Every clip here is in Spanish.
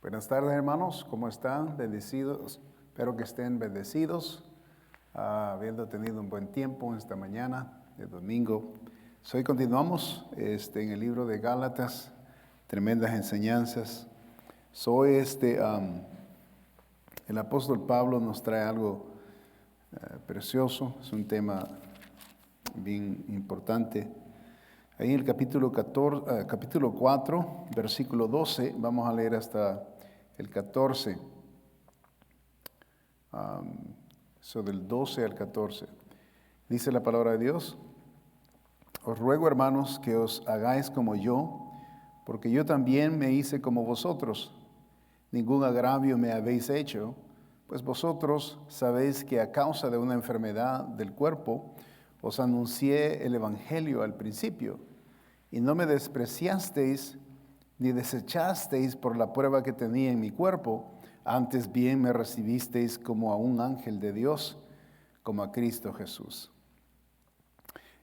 Buenas tardes, hermanos, ¿cómo están? Bendecidos, espero que estén bendecidos, habiendo tenido un buen tiempo esta mañana de domingo. Hoy continuamos en el libro de Gálatas, tremendas enseñanzas. El apóstol Pablo nos trae algo precioso, es un tema bien importante. Ahí en el capítulo 4, versículo 12, vamos a leer hasta el 14, del 12 al 14. Dice la palabra de Dios: Os ruego, hermanos, que os hagáis como yo, porque yo también me hice como vosotros. Ningún agravio me habéis hecho, pues vosotros sabéis que a causa de una enfermedad del cuerpo os anuncié el evangelio al principio, y no me despreciasteis ni desechasteis por la prueba que tenía en mi cuerpo, antes bien me recibisteis como a un ángel de Dios, como a Cristo Jesús.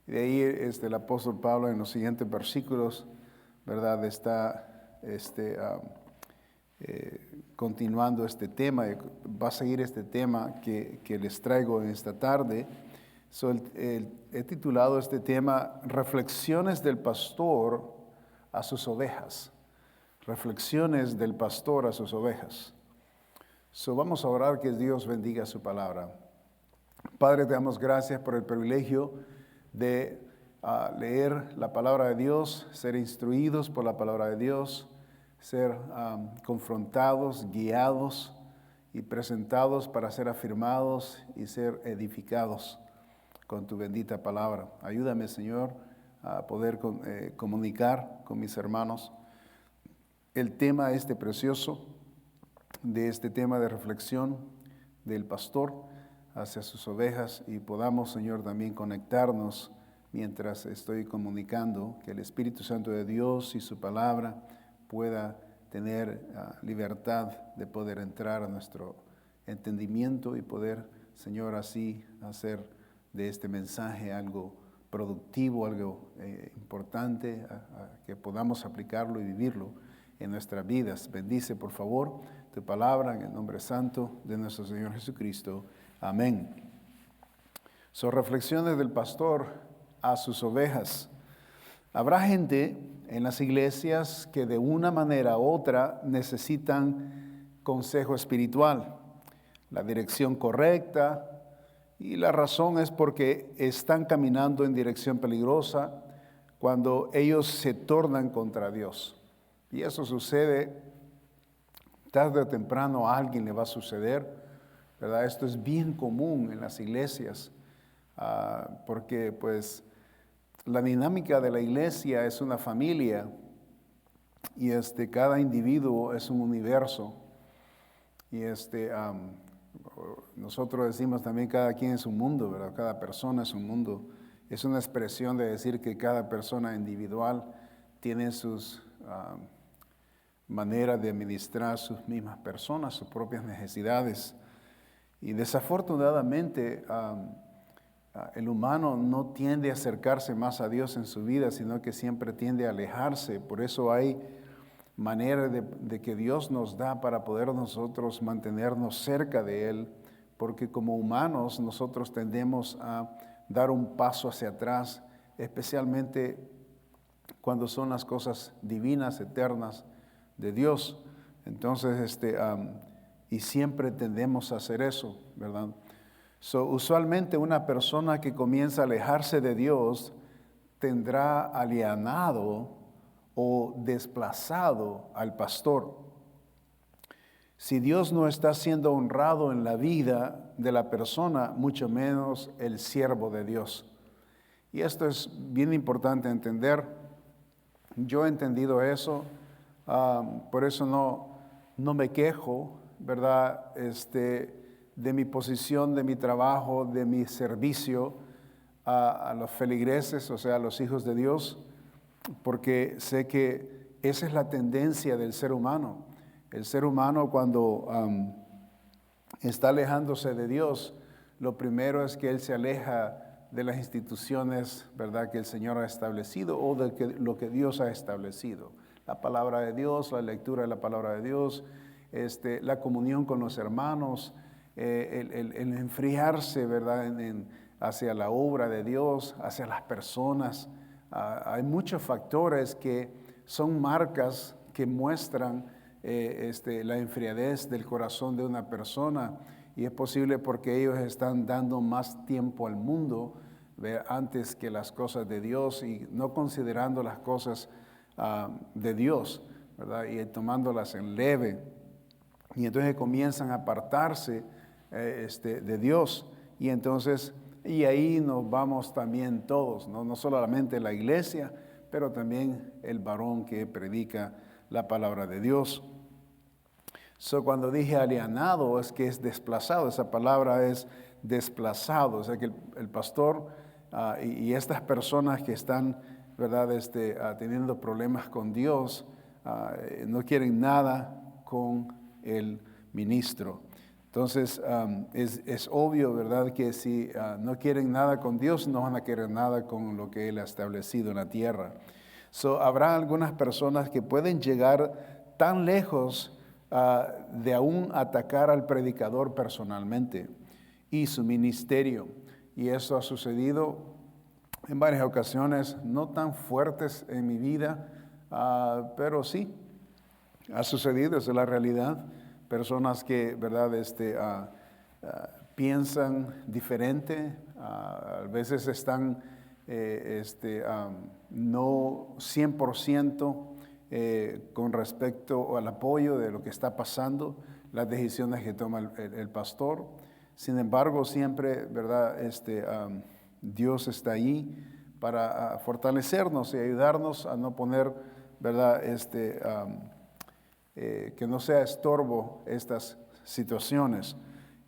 Y de ahí el apóstol Pablo en los siguientes versículos, ¿verdad? Está continuando este tema, va a seguir este tema que les traigo en esta tarde. He titulado este tema Reflexiones del pastor a sus ovejas. Reflexiones del pastor a sus ovejas. Vamos a orar que Dios bendiga su palabra. Padre, te damos gracias por el privilegio de leer la palabra de Dios, ser instruidos por la palabra de Dios, ser confrontados, guiados y presentados para ser afirmados y ser edificados con tu bendita palabra. Ayúdame, Señor, a poder comunicar con mis hermanos el tema precioso de este tema de reflexión del pastor hacia sus ovejas, y podamos, Señor, también conectarnos mientras estoy comunicando, que el Espíritu Santo de Dios y su palabra pueda tener libertad de poder entrar a nuestro entendimiento y poder, Señor, así hacer de este mensaje algo productivo, algo importante, que podamos aplicarlo y vivirlo en nuestras vidas. Bendice, por favor, tu palabra en el nombre santo de nuestro Señor Jesucristo. Amén. Reflexiones del pastor a sus ovejas. Habrá gente en las iglesias que de una manera u otra necesitan consejo espiritual, la dirección correcta, y la razón es porque están caminando en dirección peligrosa cuando ellos se tornan contra Dios. Y eso sucede tarde o temprano, a alguien le va a suceder, ¿verdad? Esto es bien común en las iglesias, porque pues la dinámica de la iglesia es una familia, y cada individuo es un universo, y nosotros decimos también cada quien es un mundo, ¿verdad? Cada persona es un mundo. Es una expresión de decir que cada persona individual tiene sus maneras de administrar sus mismas personas, sus propias necesidades. Y desafortunadamente el humano no tiende a acercarse más a Dios en su vida, sino que siempre tiende a alejarse. Por eso hay manera de que Dios nos da para poder nosotros mantenernos cerca de Él, porque como humanos nosotros tendemos a dar un paso hacia atrás, especialmente cuando son las cosas divinas, eternas de Dios. Entonces, y siempre tendemos a hacer eso, ¿verdad? Usualmente una persona que comienza a alejarse de Dios tendrá alienado o desplazado al pastor. Si Dios no está siendo honrado en la vida de la persona, mucho menos el siervo de Dios. Y esto es bien importante entender. Yo he entendido eso, por eso no me quejo, ¿verdad? De mi posición, de mi trabajo, de mi servicio a los feligreses, o sea, a los hijos de Dios, porque sé que esa es la tendencia del ser humano. El ser humano, cuando está alejándose de Dios, lo primero es que él se aleja de las instituciones, ¿verdad?, que el Señor ha establecido, o de lo que Dios ha establecido. La palabra de Dios, la lectura de la palabra de Dios, la comunión con los hermanos, el enfriarse, ¿verdad? Hacia la obra de Dios, hacia las personas. Hay muchos factores que son marcas que muestran la enfriadez del corazón de una persona, y es posible porque ellos están dando más tiempo al mundo antes que las cosas de Dios, y no considerando las cosas de Dios, ¿verdad? Y tomándolas en leve, y entonces comienzan a apartarse de Dios, y entonces ahí nos vamos también todos, no solamente la iglesia, pero también el varón que predica la palabra de Dios. Cuando dije alienado, es que es desplazado. Esa palabra es desplazado. O sea que el pastor y estas personas que están, ¿verdad? Teniendo problemas con Dios, no quieren nada con el ministro. Entonces, es obvio, ¿verdad?, que si no quieren nada con Dios, no van a querer nada con lo que Él ha establecido en la tierra. Habrá algunas personas que pueden llegar tan lejos de aún atacar al predicador personalmente y su ministerio. Y eso ha sucedido en varias ocasiones, no tan fuertes en mi vida, pero sí, ha sucedido, esa es la realidad. Personas que, ¿verdad?, piensan diferente, a veces están no 100% con respecto al apoyo de lo que está pasando, las decisiones que toma el pastor. Sin embargo, siempre, ¿verdad?, Dios está ahí para fortalecernos y ayudarnos a no poner, ¿verdad?, que no sea estorbo estas situaciones.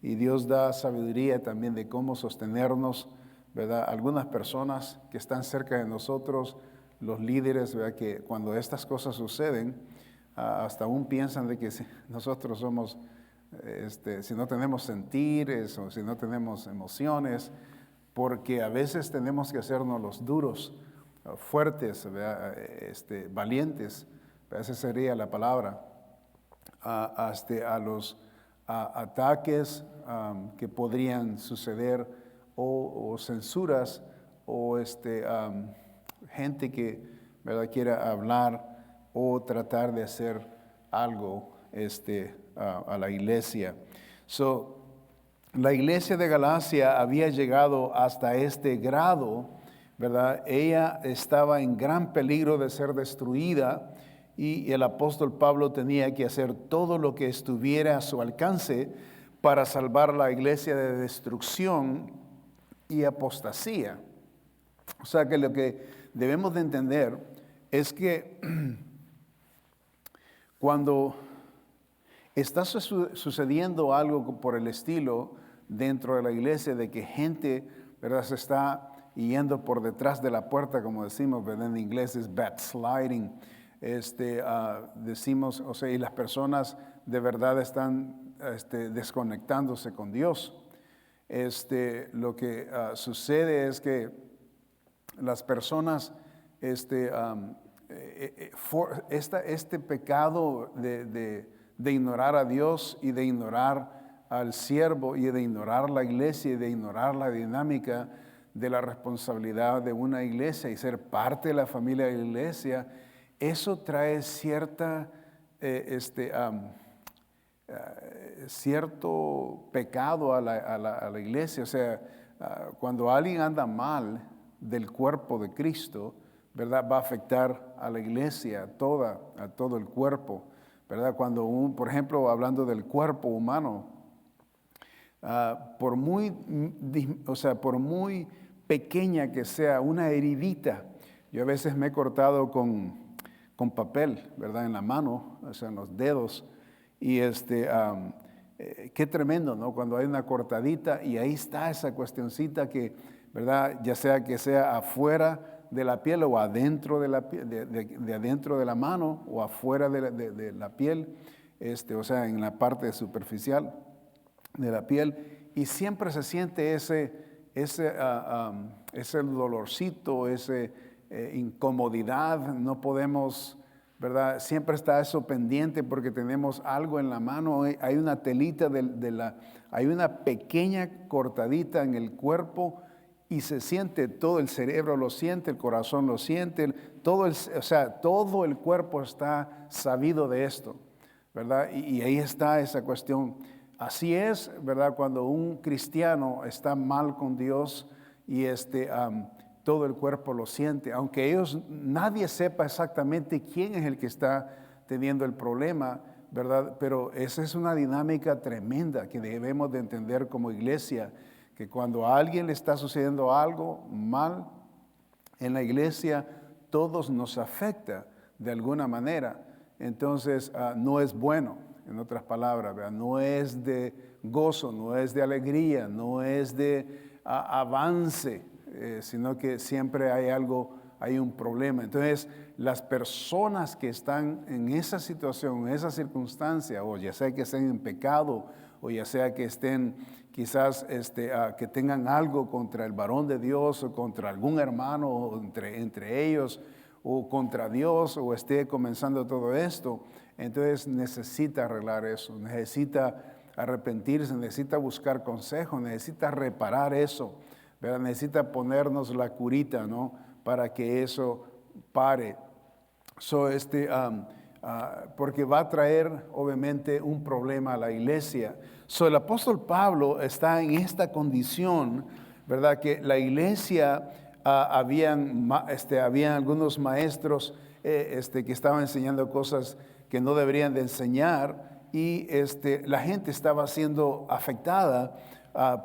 Y Dios da sabiduría también de cómo sostenernos, ¿verdad? Algunas personas que están cerca de nosotros, los líderes, ¿verdad?, que cuando estas cosas suceden, hasta aún piensan de que si nosotros somos, si no tenemos sentires o si no tenemos emociones, porque a veces tenemos que hacernos los duros, fuertes, ¿verdad?, valientes, esa sería la palabra, a los ataques que podrían suceder, o censuras, o gente que, ¿verdad?, quiera hablar o tratar de hacer algo a la iglesia. La iglesia de Galacia había llegado hasta este grado, ¿verdad? Ella estaba en gran peligro de ser destruida, y el apóstol Pablo tenía que hacer todo lo que estuviera a su alcance para salvar la iglesia de destrucción y apostasía. O sea que lo que debemos de entender es que cuando está sucediendo algo por el estilo dentro de la iglesia, de que gente, ¿verdad?, se está yendo por detrás de la puerta, como decimos, ¿verdad?, en inglés es backsliding. Decimos, o sea, y las personas de verdad están desconectándose con Dios. Lo que sucede es que las personas, este pecado de ignorar a Dios y de ignorar al siervo y de ignorar la iglesia y de ignorar la dinámica de la responsabilidad de una iglesia y ser parte de la familia de la iglesia, eso trae cierto pecado a la iglesia. O sea, cuando alguien anda mal del cuerpo de Cristo, ¿verdad?, va a afectar a la iglesia, a todo el cuerpo, ¿verdad? Cuando por ejemplo, hablando del cuerpo humano, por muy pequeña que sea una heridita, yo a veces me he cortado con papel, ¿verdad?, en la mano, o sea, en los dedos, y qué tremendo, ¿no?, cuando hay una cortadita y ahí está esa cuestioncita que, ¿verdad?, ya sea que sea afuera de la piel o adentro de adentro de la mano o afuera de la piel, o sea, en la parte superficial de la piel, y siempre se siente ese dolorcito, ese incomodidad. No podemos ¿verdad? Siempre está eso pendiente porque tenemos algo en la mano, hay una telita hay una pequeña cortadita en el cuerpo y se siente todo, el cerebro lo siente, el corazón lo siente, todo el cuerpo está sabido de esto, ¿verdad? Y ahí está esa cuestión. Así es, ¿verdad? Cuando un cristiano está mal con Dios y todo el cuerpo lo siente, aunque nadie sepa exactamente quién es el que está teniendo el problema, ¿verdad? Pero esa es una dinámica tremenda que debemos de entender como iglesia, que cuando a alguien le está sucediendo algo mal en la iglesia, todos nos afecta de alguna manera. Entonces, no es bueno, en otras palabras, ¿verdad? No es de gozo, no es de alegría, no es de avance, sino que siempre hay un problema. Entonces, las personas que están en esa situación, en esa circunstancia, o ya sea que estén en pecado, o ya sea que estén quizás que tengan algo contra el varón de Dios, o contra algún hermano, o entre ellos, o contra Dios, o esté comenzando todo esto, entonces necesita arreglar eso, necesita arrepentirse, necesita buscar consejo, necesita reparar eso, ¿verdad? Necesita ponernos la curita, ¿no? Para que eso pare. Porque va a traer obviamente un problema a la iglesia. El apóstol Pablo está en esta condición, ¿verdad? Que la iglesia, habían algunos maestros que estaban enseñando cosas que no deberían de enseñar y la gente estaba siendo afectada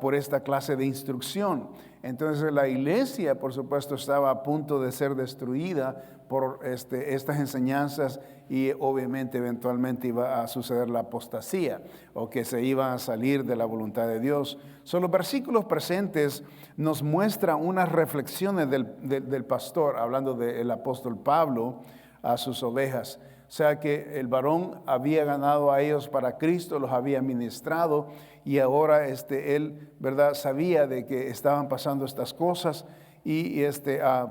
por esta clase de instrucción. Entonces la iglesia, por supuesto, estaba a punto de ser destruida por estas enseñanzas y obviamente eventualmente iba a suceder la apostasía o que se iba a salir de la voluntad de Dios. Los versículos presentes nos muestran unas reflexiones del pastor, hablando del apóstol Pablo, a sus ovejas. O sea que el varón había ganado a ellos para Cristo, los había ministrado y ahora él, ¿verdad? Sabía de que estaban pasando estas cosas y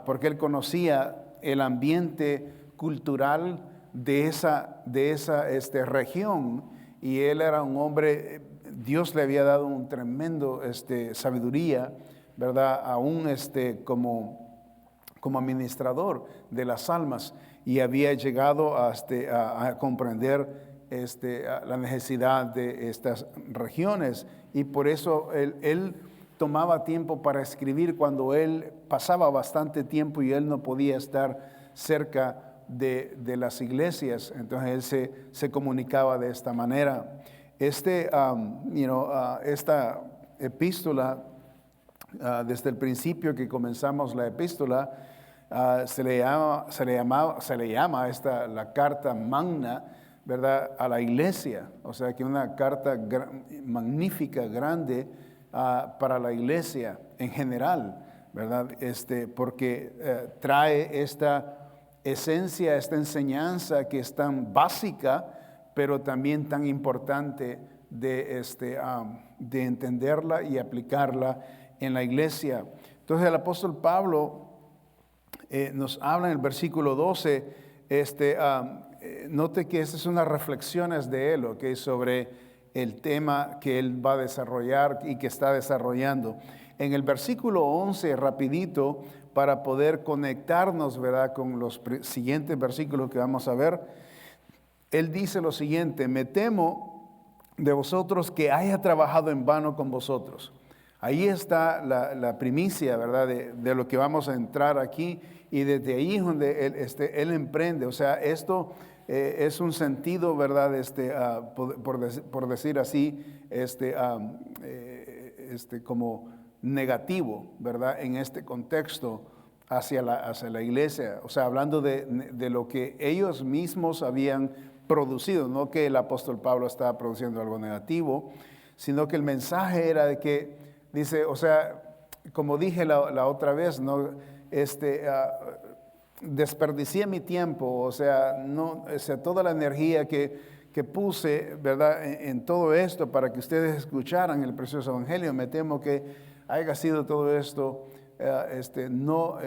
porque él conocía el ambiente cultural de esa región y él era un hombre, Dios le había dado un tremendo sabiduría, ¿verdad? Aún como administrador de las almas y había llegado a comprender la necesidad de estas regiones y por eso él tomaba tiempo para escribir cuando él pasaba bastante tiempo y él no podía estar cerca de las iglesias, entonces él se comunicaba de esta manera. Esta epístola, desde el principio que comenzamos la epístola, se le llama la carta magna, ¿verdad? A la iglesia, o sea que una carta magnífica, grande para la iglesia en general, ¿verdad? Porque trae esta esencia, esta enseñanza que es tan básica, pero también tan importante de entenderla y aplicarla en la iglesia. Entonces el apóstol Pablo nos habla en el versículo 12, note que estas son unas reflexiones de él, ¿okay? Sobre el tema que él va a desarrollar y que está desarrollando. En el versículo 11, rapidito, para poder conectarnos, ¿verdad?, con los siguientes versículos que vamos a ver, él dice lo siguiente: me temo de vosotros que haya trabajado en vano con vosotros. Ahí está la primicia, ¿verdad?, de lo que vamos a entrar aquí, y desde ahí es donde él emprende. O sea, esto es un sentido, ¿verdad?, por decir así, como negativo, ¿verdad?, en este contexto hacia la iglesia. O sea, hablando de lo que ellos mismos habían producido, no que el apóstol Pablo estaba produciendo algo negativo, sino que el mensaje era de que, dice, o sea, como dije la otra vez, ¿no? Desperdicié mi tiempo, o sea, toda la energía que puse, ¿verdad?, en todo esto para que ustedes escucharan el precioso evangelio. Me temo que haya sido todo esto no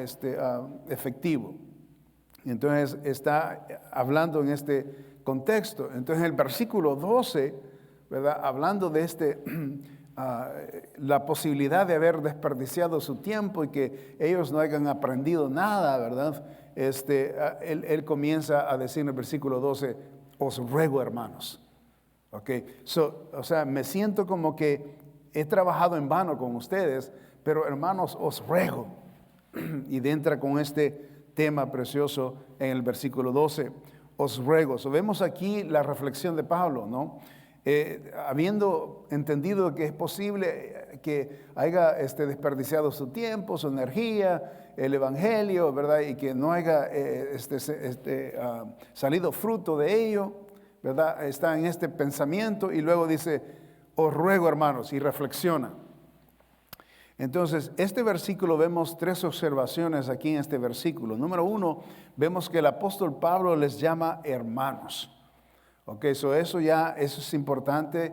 efectivo. Entonces está hablando en este contexto. Entonces el versículo 12, ¿verdad? Hablando de la posibilidad de haber desperdiciado su tiempo y que ellos no hayan aprendido nada, ¿verdad? Él comienza a decir en el versículo 12, os ruego, hermanos. Okay. O sea, me siento como que he trabajado en vano con ustedes, pero hermanos, os ruego. Y entra con este tema precioso en el versículo 12, os ruego. Vemos aquí la reflexión de Pablo, ¿no? Habiendo entendido que es posible que haya desperdiciado su tiempo, su energía, el evangelio, ¿verdad? Y que no haya salido fruto de ello, ¿verdad? Está en este pensamiento y luego dice, os ruego, hermanos, y reflexiona. Entonces, este versículo, vemos tres observaciones aquí en este versículo. Número uno, vemos que el apóstol Pablo les llama hermanos. Ok, eso es importante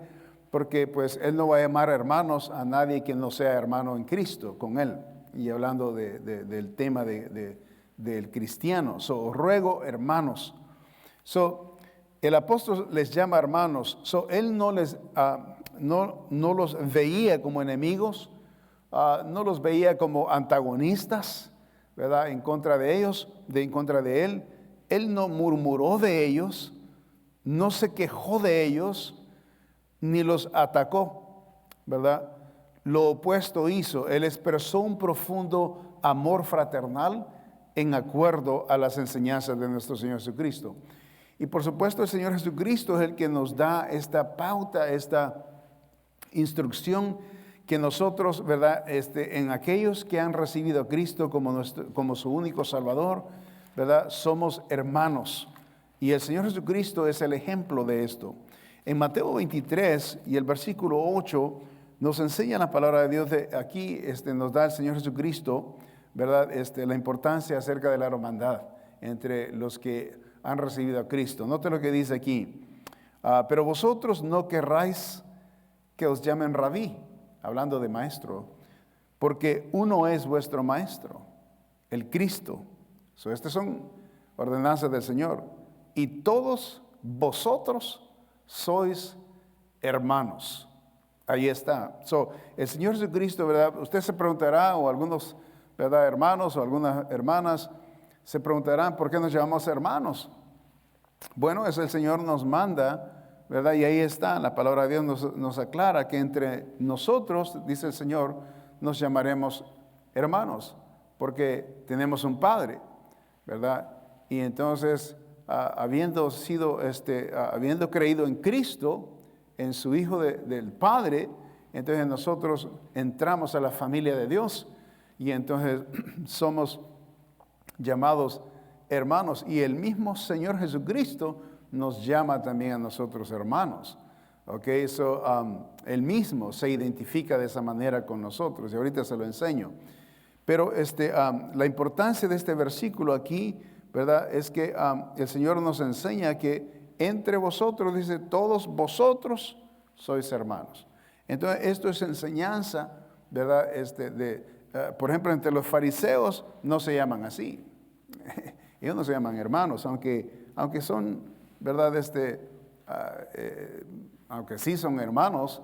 porque pues él no va a llamar hermanos a nadie que no sea hermano en Cristo con él. Y hablando del tema del cristiano. Os ruego, hermanos. El apóstol les llama hermanos. Él no los veía como enemigos. No los veía como antagonistas, ¿verdad? En contra de ellos, en contra de él. Él no murmuró de ellos, no se quejó de ellos, ni los atacó, ¿verdad? Lo opuesto hizo. Él expresó un profundo amor fraternal en acuerdo a las enseñanzas de nuestro Señor Jesucristo. Y por supuesto el Señor Jesucristo es el que nos da esta pauta, esta instrucción que nosotros, ¿verdad? En aquellos que han recibido a Cristo como su único Salvador, ¿verdad? Somos hermanos. Y el Señor Jesucristo es el ejemplo de esto. En Mateo 23 y el versículo 8 nos enseña la palabra de Dios. Aquí nos da el Señor Jesucristo, ¿verdad? La importancia acerca de la hermandad entre los que han recibido a Cristo. Note lo que dice aquí. Pero vosotros no querráis que os llamen rabí, hablando de maestro, porque uno es vuestro maestro, el Cristo. Estas son ordenanzas del Señor. Y todos vosotros sois hermanos. Ahí está. El Señor Jesucristo, ¿verdad? Usted se preguntará, o algunos, ¿verdad? Hermanos o algunas hermanas se preguntarán, ¿por qué nos llamamos hermanos? Bueno, eso el Señor nos manda, ¿verdad? Y ahí está, la palabra de Dios nos aclara que entre nosotros, dice el Señor, nos llamaremos hermanos, porque tenemos un Padre, ¿verdad? Y entonces, habiendo creído en Cristo, en su Hijo del Padre, entonces nosotros entramos a la familia de Dios y entonces somos llamados hermanos. Y el mismo Señor Jesucristo nos llama también a nosotros hermanos. Okay, él mismo se identifica de esa manera con nosotros y ahorita se lo enseño. Pero la importancia de este versículo aquí, ¿verdad? Es que el Señor nos enseña que entre vosotros, dice, todos vosotros sois hermanos. Entonces, esto es enseñanza, ¿verdad? Por ejemplo, entre los fariseos no se llaman así. Ellos no se llaman hermanos, aunque son, ¿verdad? Aunque sí son hermanos,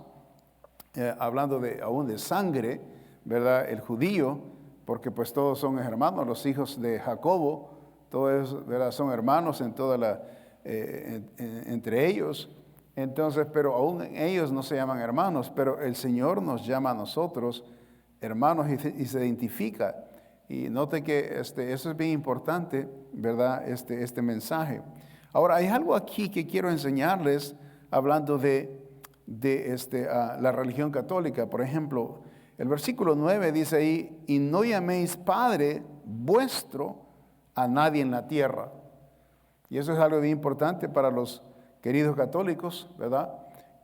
hablando aún de sangre, ¿verdad? El judío, porque pues todos son hermanos, los hijos de Jacobo, todos, ¿verdad? Son hermanos entre ellos. Entonces, pero aún ellos no se llaman hermanos, pero el Señor nos llama a nosotros hermanos y se identifica. Y note que eso es bien importante, ¿verdad? Este mensaje. Ahora, hay algo aquí que quiero enseñarles hablando de la religión católica. Por ejemplo, el versículo 9 dice ahí, y no llaméis Padre vuestro a nadie en la tierra. Y eso es algo bien importante para los queridos católicos, ¿verdad?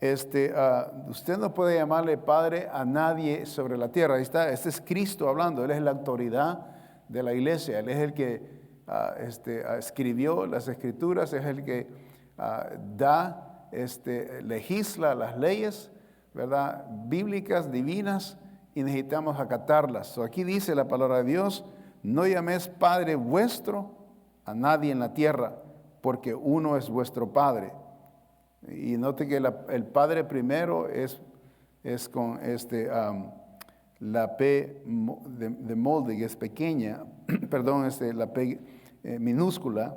Usted no puede llamarle Padre a nadie sobre la tierra. Ahí está, este es Cristo hablando, Él es la autoridad de la iglesia, Él es el que escribió las escrituras, es el que legisla las leyes, ¿verdad? Bíblicas, divinas, y necesitamos acatarlas. Aquí dice la palabra de Dios, no llaméis Padre vuestro a nadie en la tierra, porque uno es vuestro Padre. Y note que el Padre primero es con la P de molde, que es pequeña, perdón, la P minúscula.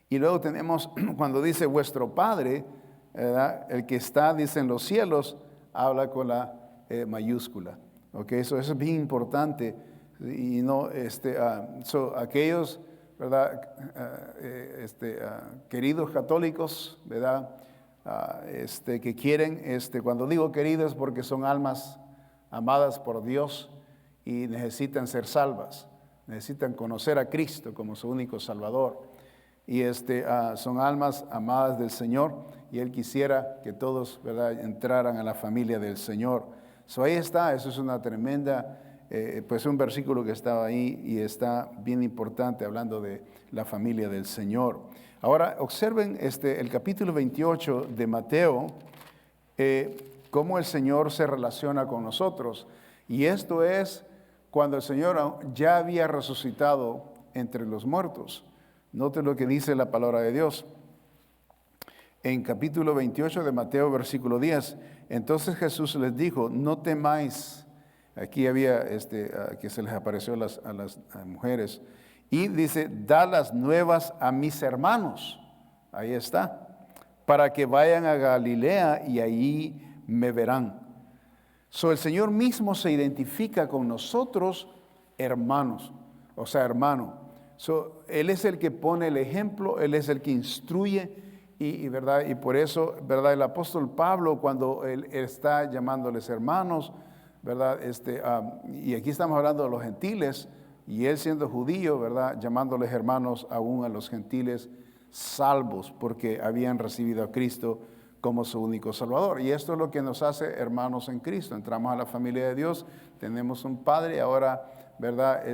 Y luego tenemos, cuando dice vuestro Padre, ¿verdad? El que está, dice, en los cielos, habla con la mayúscula. Okay, eso es bien importante. Y no, aquellos, ¿verdad? Queridos católicos, ¿verdad? Que quieren, cuando digo queridos, porque son almas amadas por Dios y necesitan ser salvas, necesitan conocer a Cristo como su único Salvador. Y son almas amadas del Señor, y Él quisiera que todos, ¿verdad?, entraran a la familia del Señor. Ahí está, eso es una tremenda, pues un versículo que estaba ahí y está bien importante hablando de la familia del Señor. Ahora observen el capítulo 28 de Mateo, cómo el Señor se relaciona con nosotros. Y esto es cuando el Señor ya había resucitado entre los muertos. Note lo que dice la palabra de Dios. En capítulo 28 de Mateo, versículo 10. Entonces Jesús les dijo, no temáis. Aquí había que se les apareció a las mujeres. Y dice, da las nuevas a mis hermanos. Ahí está. Para que vayan a Galilea y allí me verán. El Señor mismo se identifica con nosotros, hermanos. O sea, hermano. Él es el que pone el ejemplo, Él es el que instruye ¿verdad? Y por eso, ¿verdad? El apóstol Pablo, cuando él está llamándoles hermanos, ¿verdad? Y aquí estamos hablando de los gentiles, y él siendo judío, ¿verdad? Llamándoles hermanos aún a los gentiles salvos, porque habían recibido a Cristo como su único Salvador. Y esto es lo que nos hace hermanos en Cristo. Entramos a la familia de Dios, tenemos un Padre, ahora, ¿verdad?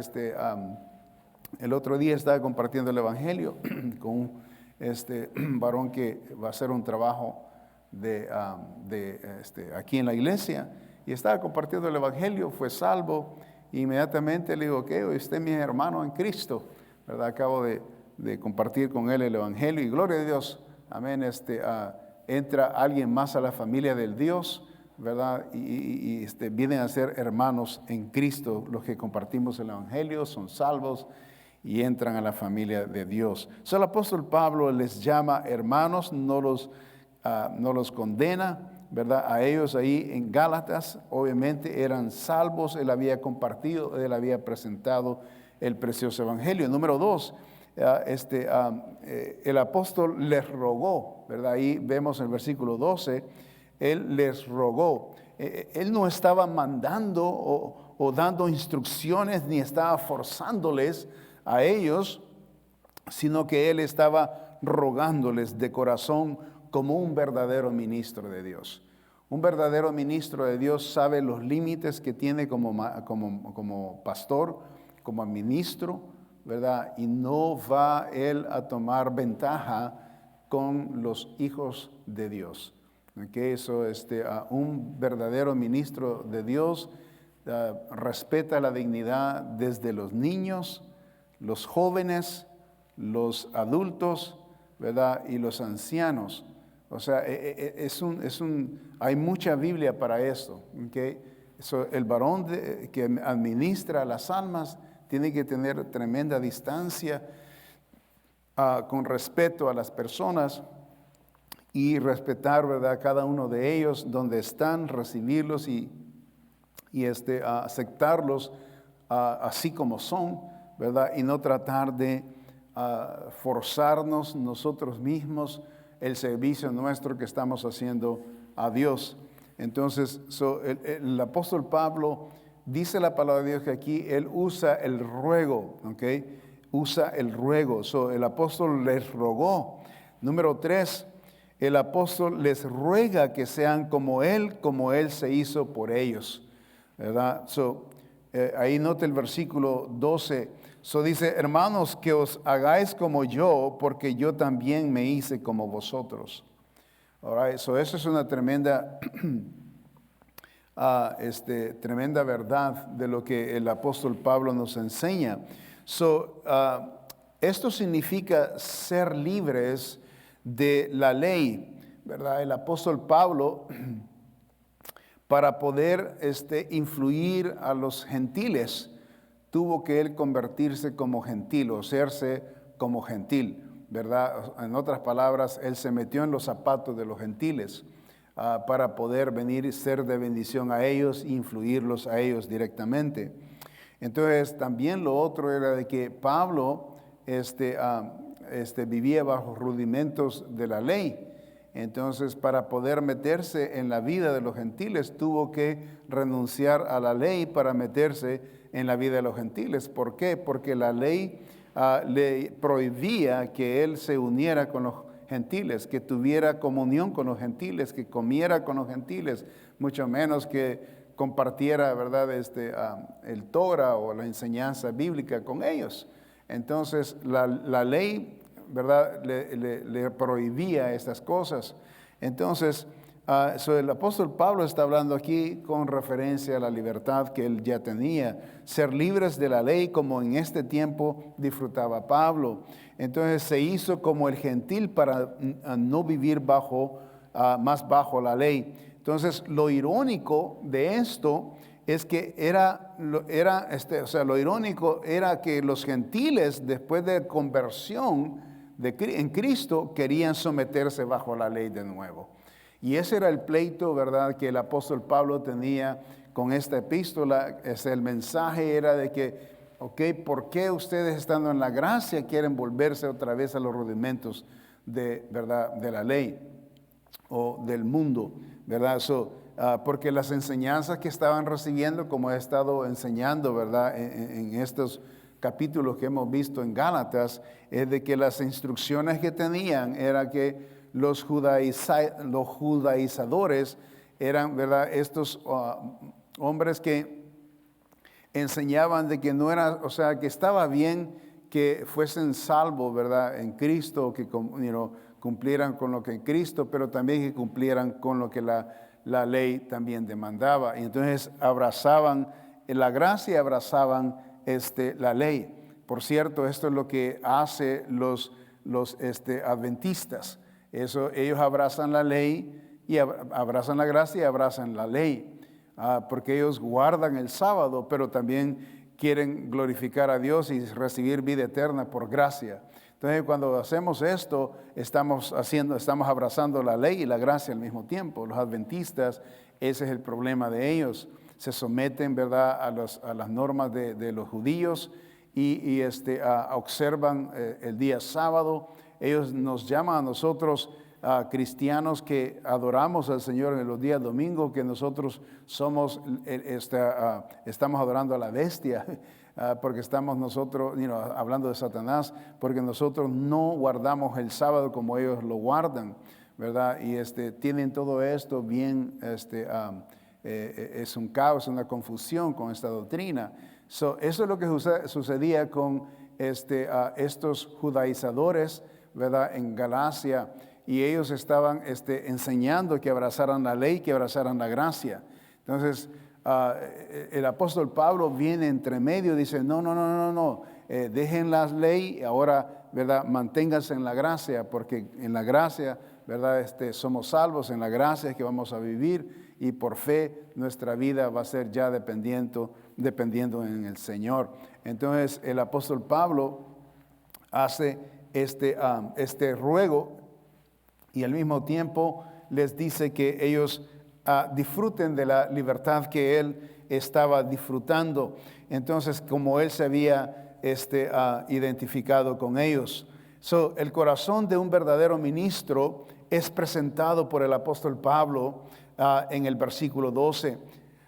El otro día estaba compartiendo el Evangelio con un varón que va a hacer un trabajo aquí en la iglesia, y estaba compartiendo el Evangelio, fue salvo, e inmediatamente le digo, que usted es mi hermano en Cristo, ¿verdad? Acabo de compartir con él el Evangelio, y gloria a Dios, amén, entra alguien más a la familia del Dios, ¿verdad? Y vienen a ser hermanos en Cristo, los que compartimos el Evangelio, son salvos, y entran a la familia de Dios. El apóstol Pablo les llama hermanos, no los condena, ¿verdad? A ellos ahí en Gálatas, obviamente eran salvos, él había compartido, él había presentado el precioso evangelio. Número 2, el apóstol les rogó, ¿verdad? Ahí vemos en el versículo 12, él les rogó. Él no estaba mandando o dando instrucciones, ni estaba forzándoles a ellos, sino que él estaba rogándoles de corazón como un verdadero ministro de Dios. Un verdadero ministro de Dios sabe los límites que tiene como pastor, como ministro, ¿verdad? Y no va él a tomar ventaja con los hijos de Dios. Que eso, un verdadero ministro de Dios respeta la dignidad desde los niños, los jóvenes, los adultos, ¿verdad? Y los ancianos. O sea, hay mucha Biblia para esto. ¿Okay? El varón que administra las almas tiene que tener tremenda distancia con respeto a las personas y respetar, ¿verdad?, cada uno de ellos donde están, recibirlos y aceptarlos así como son, ¿verdad? Y no tratar de forzarnos nosotros mismos el servicio nuestro que estamos haciendo a Dios. Entonces, el apóstol Pablo dice la palabra de Dios que aquí él usa el ruego, ¿ok? Usa el ruego. El apóstol les rogó. Número 3, el apóstol les ruega que sean como él se hizo por ellos, ¿verdad? Ahí nota el versículo 12. Dice, hermanos, que os hagáis como yo, porque yo también me hice como vosotros. All right, eso es una tremenda, tremenda verdad de lo que el apóstol Pablo nos enseña. Esto significa ser libres de la ley, ¿verdad? El apóstol Pablo, para poder influir a los gentiles, tuvo que él convertirse como gentil o hacerse como gentil, ¿verdad? En otras palabras, él se metió en los zapatos de los gentiles para poder venir y ser de bendición a ellos e influirlos a ellos directamente. Entonces, también lo otro era de que Pablo vivía bajo rudimentos de la ley. Entonces, para poder meterse en la vida de los gentiles, tuvo que renunciar a la ley para meterse en la vida de los gentiles. ¿Por qué? Porque la ley le prohibía que él se uniera con los gentiles, que tuviera comunión con los gentiles, que comiera con los gentiles, mucho menos que compartiera, ¿verdad?, el Torah o la enseñanza bíblica con ellos. Entonces, la ley, ¿verdad?, le prohibía estas cosas. Entonces, el apóstol Pablo está hablando aquí con referencia a la libertad que él ya tenía, ser libres de la ley como en este tiempo disfrutaba Pablo. Entonces se hizo como el gentil para no vivir más bajo la ley. Entonces lo irónico de esto es que lo irónico era que los gentiles después de conversión en Cristo querían someterse bajo la ley de nuevo. Y ese era el pleito, ¿verdad?, que el apóstol Pablo tenía con esta epístola. El mensaje era de que, ¿por qué ustedes estando en la gracia quieren volverse otra vez a los rudimentos ¿verdad?, de la ley o del mundo, ¿verdad? Porque las enseñanzas que estaban recibiendo, como he estado enseñando, ¿verdad?, en estos capítulos que hemos visto en Gálatas, es de que las instrucciones que tenían era que los judaizadores eran, ¿verdad?, estos hombres que enseñaban de que no era, que estaba bien que fuesen salvos, ¿verdad?, en Cristo, que cumplieran con lo que Cristo, pero también que cumplieran con lo que la ley también demandaba. Y entonces abrazaban la gracia y abrazaban la ley. Por cierto, esto es lo que hace los adventistas. Ellos abrazan la ley y abrazan la gracia y abrazan la ley, porque ellos guardan el sábado, pero también quieren glorificar a Dios y recibir vida eterna por gracia. Entonces, cuando hacemos esto, estamos abrazando la ley y la gracia al mismo tiempo. Los adventistas, ese es el problema de ellos. Se someten, ¿verdad?, a las normas de los judíos y observan el día sábado. Ellos nos llaman a nosotros cristianos que adoramos al Señor en los días domingos, que nosotros estamos adorando a la bestia, porque estamos nosotros hablando de Satanás, porque nosotros no guardamos el sábado como ellos lo guardan, ¿verdad? Y tienen todo esto bien, es un caos, una confusión con esta doctrina. Eso es lo que sucedía con estos judaizadores, ¿verdad?, en Galacia, y ellos estaban enseñando que abrazaran la ley, que abrazaran la gracia. Entonces, el apóstol Pablo viene entre medio y dice, no, dejen la ley, ahora, ¿verdad?, manténganse en la gracia, porque en la gracia, ¿verdad?, somos salvos, en la gracia es que vamos a vivir, y por fe nuestra vida va a ser ya dependiendo en el Señor. Entonces, el apóstol Pablo hace este ruego y al mismo tiempo les dice que ellos disfruten de la libertad que él estaba disfrutando. Entonces, como él se había identificado con ellos. El corazón de un verdadero ministro es presentado por el apóstol Pablo en el versículo 12.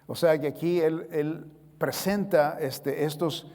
O sea que aquí él presenta estos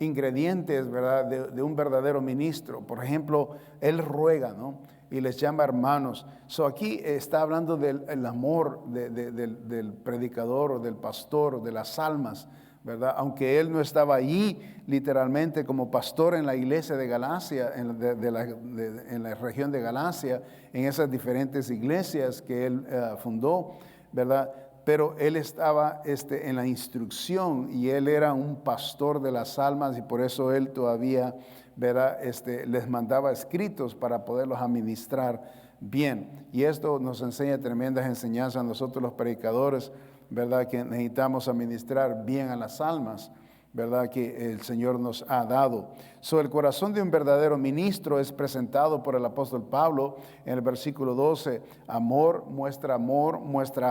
ingredientes, ¿verdad?, de un verdadero ministro. Por ejemplo, él ruega, ¿no?, y les llama hermanos. Aquí está hablando del amor del predicador o del pastor o de las almas, ¿verdad? Aunque él no estaba allí literalmente como pastor en la iglesia de Galacia, en la región de Galacia, en esas diferentes iglesias que él fundó, ¿verdad? pero él estaba en la instrucción y él era un pastor de las almas y por eso él todavía, ¿verdad? Les mandaba escritos para poderlos administrar bien. Y esto nos enseña tremendas enseñanzas a nosotros los predicadores, ¿verdad? Que necesitamos administrar bien a las almas, ¿verdad? Que el Señor nos ha dado. El corazón de un verdadero ministro es presentado por el apóstol Pablo en el versículo 12. Amor, muestra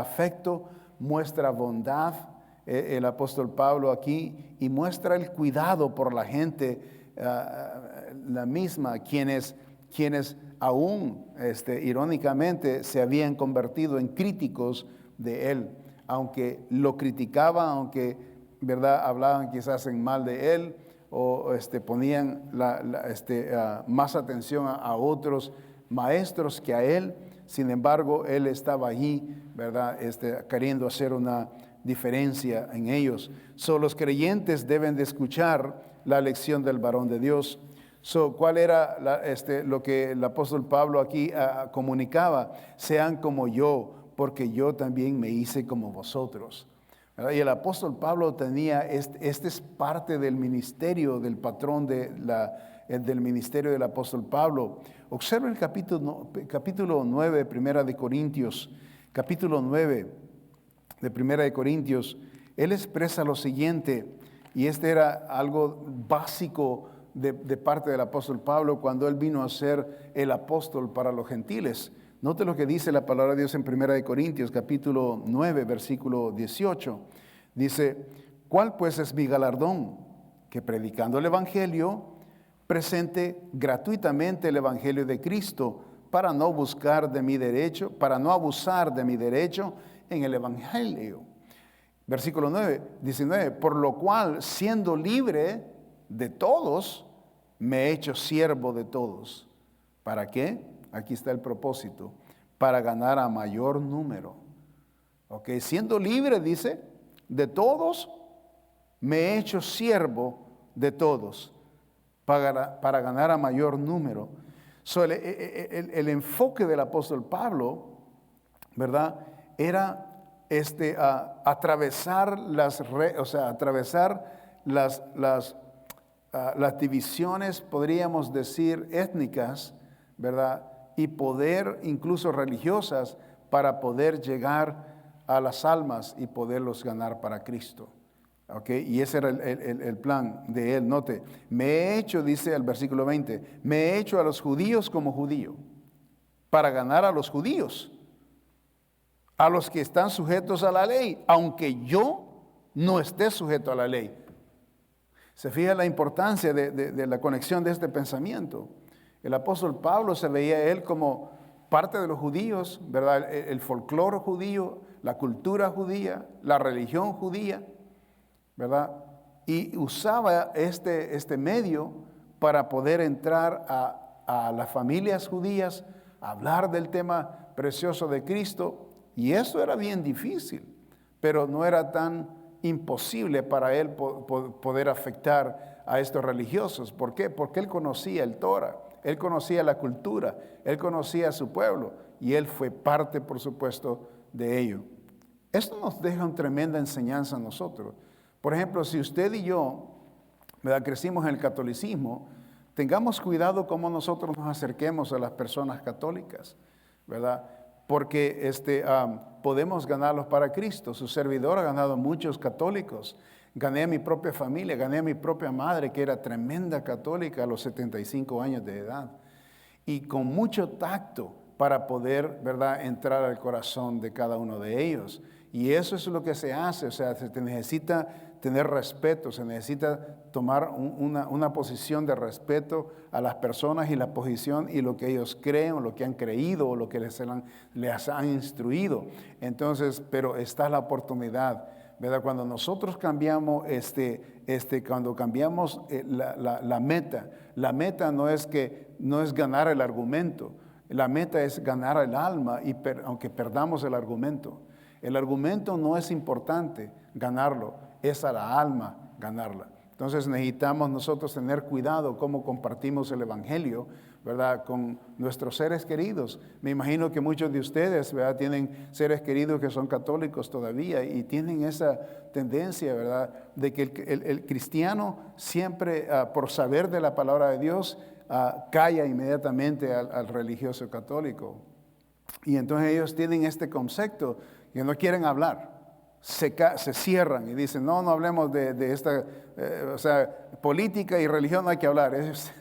afecto, muestra bondad, el apóstol Pablo aquí, y muestra el cuidado por la gente, la misma, quienes aún, irónicamente, se habían convertido en críticos de él, aunque lo criticaban, aunque, ¿verdad?, hablaban quizás en mal de él, o ponían más atención a otros maestros que a él. Sin embargo, él estaba allí, ¿verdad?, queriendo hacer una diferencia en ellos. Los creyentes deben de escuchar la lección del varón de Dios. ¿Cuál era lo que el apóstol Pablo aquí comunicaba? Sean como yo, porque yo también me hice como vosotros. ¿Verdad? Y el apóstol Pablo tenía, es parte del ministerio, del patrón del ministerio del apóstol Pablo. Observa el capítulo 9 de Primera de Corintios, capítulo 9 de Primera de Corintios. Él expresa lo siguiente, y era algo básico de parte del apóstol Pablo cuando él vino a ser el apóstol para los gentiles. Note lo que dice la palabra de Dios en Primera de Corintios, capítulo 9, versículo 18. Dice, ¿cuál pues es mi galardón? Que predicando el evangelio, presente gratuitamente el evangelio de Cristo, para no buscar de mi derecho, para no abusar de mi derecho en el evangelio. Versículo 19, por lo cual, siendo libre de todos, me he hecho siervo de todos. ¿Para qué? Aquí está el propósito, para ganar a mayor número. Ok, siendo libre, dice, de todos, me he hecho siervo de todos, para ganar a mayor número. El enfoque del apóstol Pablo, ¿verdad?, era atravesar las divisiones, podríamos decir, étnicas, ¿verdad?, y poder, incluso religiosas, para poder llegar a las almas y poderlos ganar para Cristo. ¿Okay? Y ese era el plan de él. Note, me he hecho, dice el versículo 20, me he hecho a los judíos como judío, para ganar a los judíos, a los que están sujetos a la ley, aunque yo no esté sujeto a la ley. Se fija la importancia de la conexión de este pensamiento. El apóstol Pablo se veía él como parte de los judíos, ¿verdad? El folclore judío, la cultura judía, la religión judía, ¿verdad? Y usaba este medio para poder entrar a las familias judías, hablar del tema precioso de Cristo. Y eso era bien difícil, pero no era tan imposible para él poder afectar a estos religiosos. ¿Por qué? Porque él conocía el Torah, él conocía la cultura, él conocía a su pueblo y él fue parte, por supuesto, de ello. Esto nos deja una tremenda enseñanza a nosotros. Por ejemplo, si usted y yo, ¿verdad?, crecimos en el catolicismo, tengamos cuidado cómo nosotros nos acerquemos a las personas católicas, ¿verdad? Porque podemos ganarlos para Cristo. Su servidor ha ganado muchos católicos. Gané a mi propia familia, gané a mi propia madre, que era tremenda católica a los 75 años de edad. Y con mucho tacto para poder, ¿verdad?, entrar al corazón de cada uno de ellos. Y eso es lo que se hace, o sea, se necesita tener respeto, se necesita tomar una posición de respeto a las personas y la posición y lo que ellos creen o lo que han creído o lo que les han instruido. Entonces, pero está la oportunidad, ¿verdad? Cuando nosotros cambiamos, cuando cambiamos la meta no es ganar el argumento, la meta es ganar el alma, aunque perdamos el argumento. El argumento no es importante ganarlo, es a la alma ganarla. Entonces necesitamos nosotros tener cuidado cómo compartimos el evangelio, ¿verdad? Con nuestros seres queridos. Me imagino que muchos de ustedes, ¿verdad? Tienen seres queridos que son católicos todavía y tienen esa tendencia, ¿verdad? De que el cristiano siempre, por saber de la palabra de Dios, calla inmediatamente al religioso católico. Y entonces ellos tienen este concepto que no quieren hablar. Se cierran y dicen, no hablemos de esta, o sea, política y religión no hay que hablar. Ellos,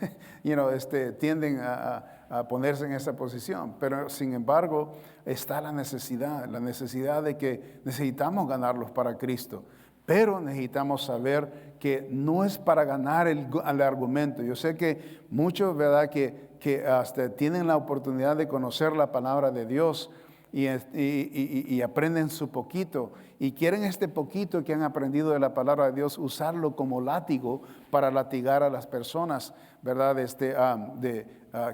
tienden a ponerse en esa posición. Pero sin embargo, está la necesidad de que necesitamos ganarlos para Cristo. Pero necesitamos saber que no es para ganar el argumento. Yo sé que muchos, ¿verdad?, que hasta tienen la oportunidad de conocer la palabra de Dios y aprenden su poquito y quieren este poquito que han aprendido de la palabra de Dios usarlo como látigo para latigar a las personas, ¿verdad?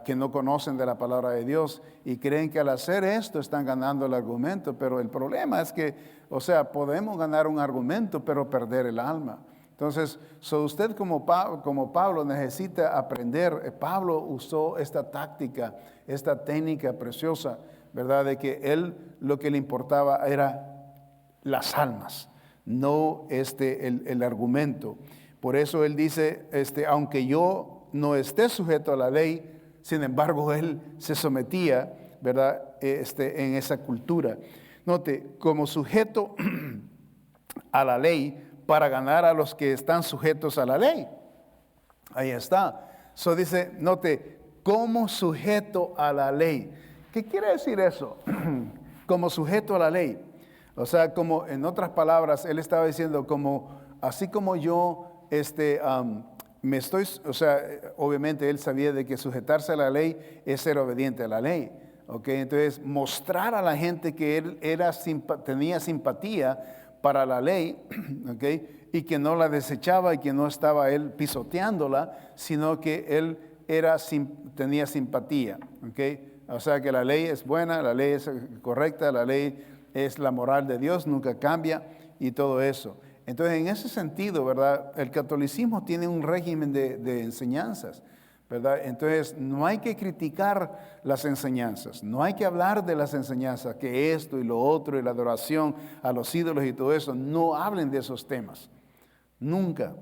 Que no conocen de la palabra de Dios y creen que al hacer esto están ganando el argumento, pero el problema es que, o sea, podemos ganar un argumento pero perder el alma. Entonces, usted como Pablo necesita aprender. Pablo usó esta táctica, esta técnica preciosa, ¿verdad? De que él lo que le importaba era las almas, no el argumento. Por eso él dice, aunque yo no esté sujeto a la ley, sin embargo él se sometía, ¿verdad? En esa cultura. Note, como sujeto a la ley para ganar a los que están sujetos a la ley. Ahí está. Dice, note, como sujeto a la ley. ¿Qué quiere decir eso? Como sujeto a la ley. O sea, como en otras palabras, él estaba diciendo así como yo obviamente él sabía de que sujetarse a la ley es ser obediente a la ley. Okay, entonces mostrar a la gente que él tenía simpatía para la ley, okay, y que no la desechaba y que no estaba él pisoteándola, sino que él tenía simpatía. Okay. O sea que la ley es buena, la ley es correcta, la ley es la moral de Dios, nunca cambia y todo eso. Entonces, en ese sentido, ¿verdad? El catolicismo tiene un régimen de enseñanzas, ¿verdad? Entonces, no hay que criticar las enseñanzas, no hay que hablar de las enseñanzas, que esto y lo otro y la adoración a los ídolos y todo eso. No hablen de esos temas, nunca.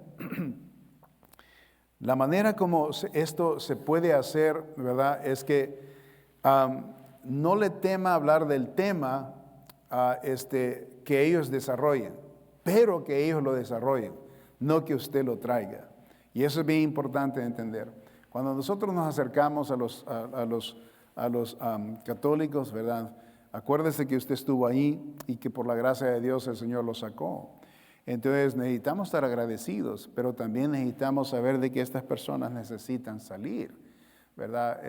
La manera como esto se puede hacer, ¿verdad? Es que no le tema hablar del tema que ellos desarrollen, pero que ellos lo desarrollen, no que usted lo traiga. Y eso es bien importante de entender. Cuando nosotros nos acercamos a los católicos, ¿verdad? Acuérdese que usted estuvo ahí y que por la gracia de Dios el Señor lo sacó. Entonces necesitamos estar agradecidos, pero también necesitamos saber de que estas personas necesitan salir, ¿verdad?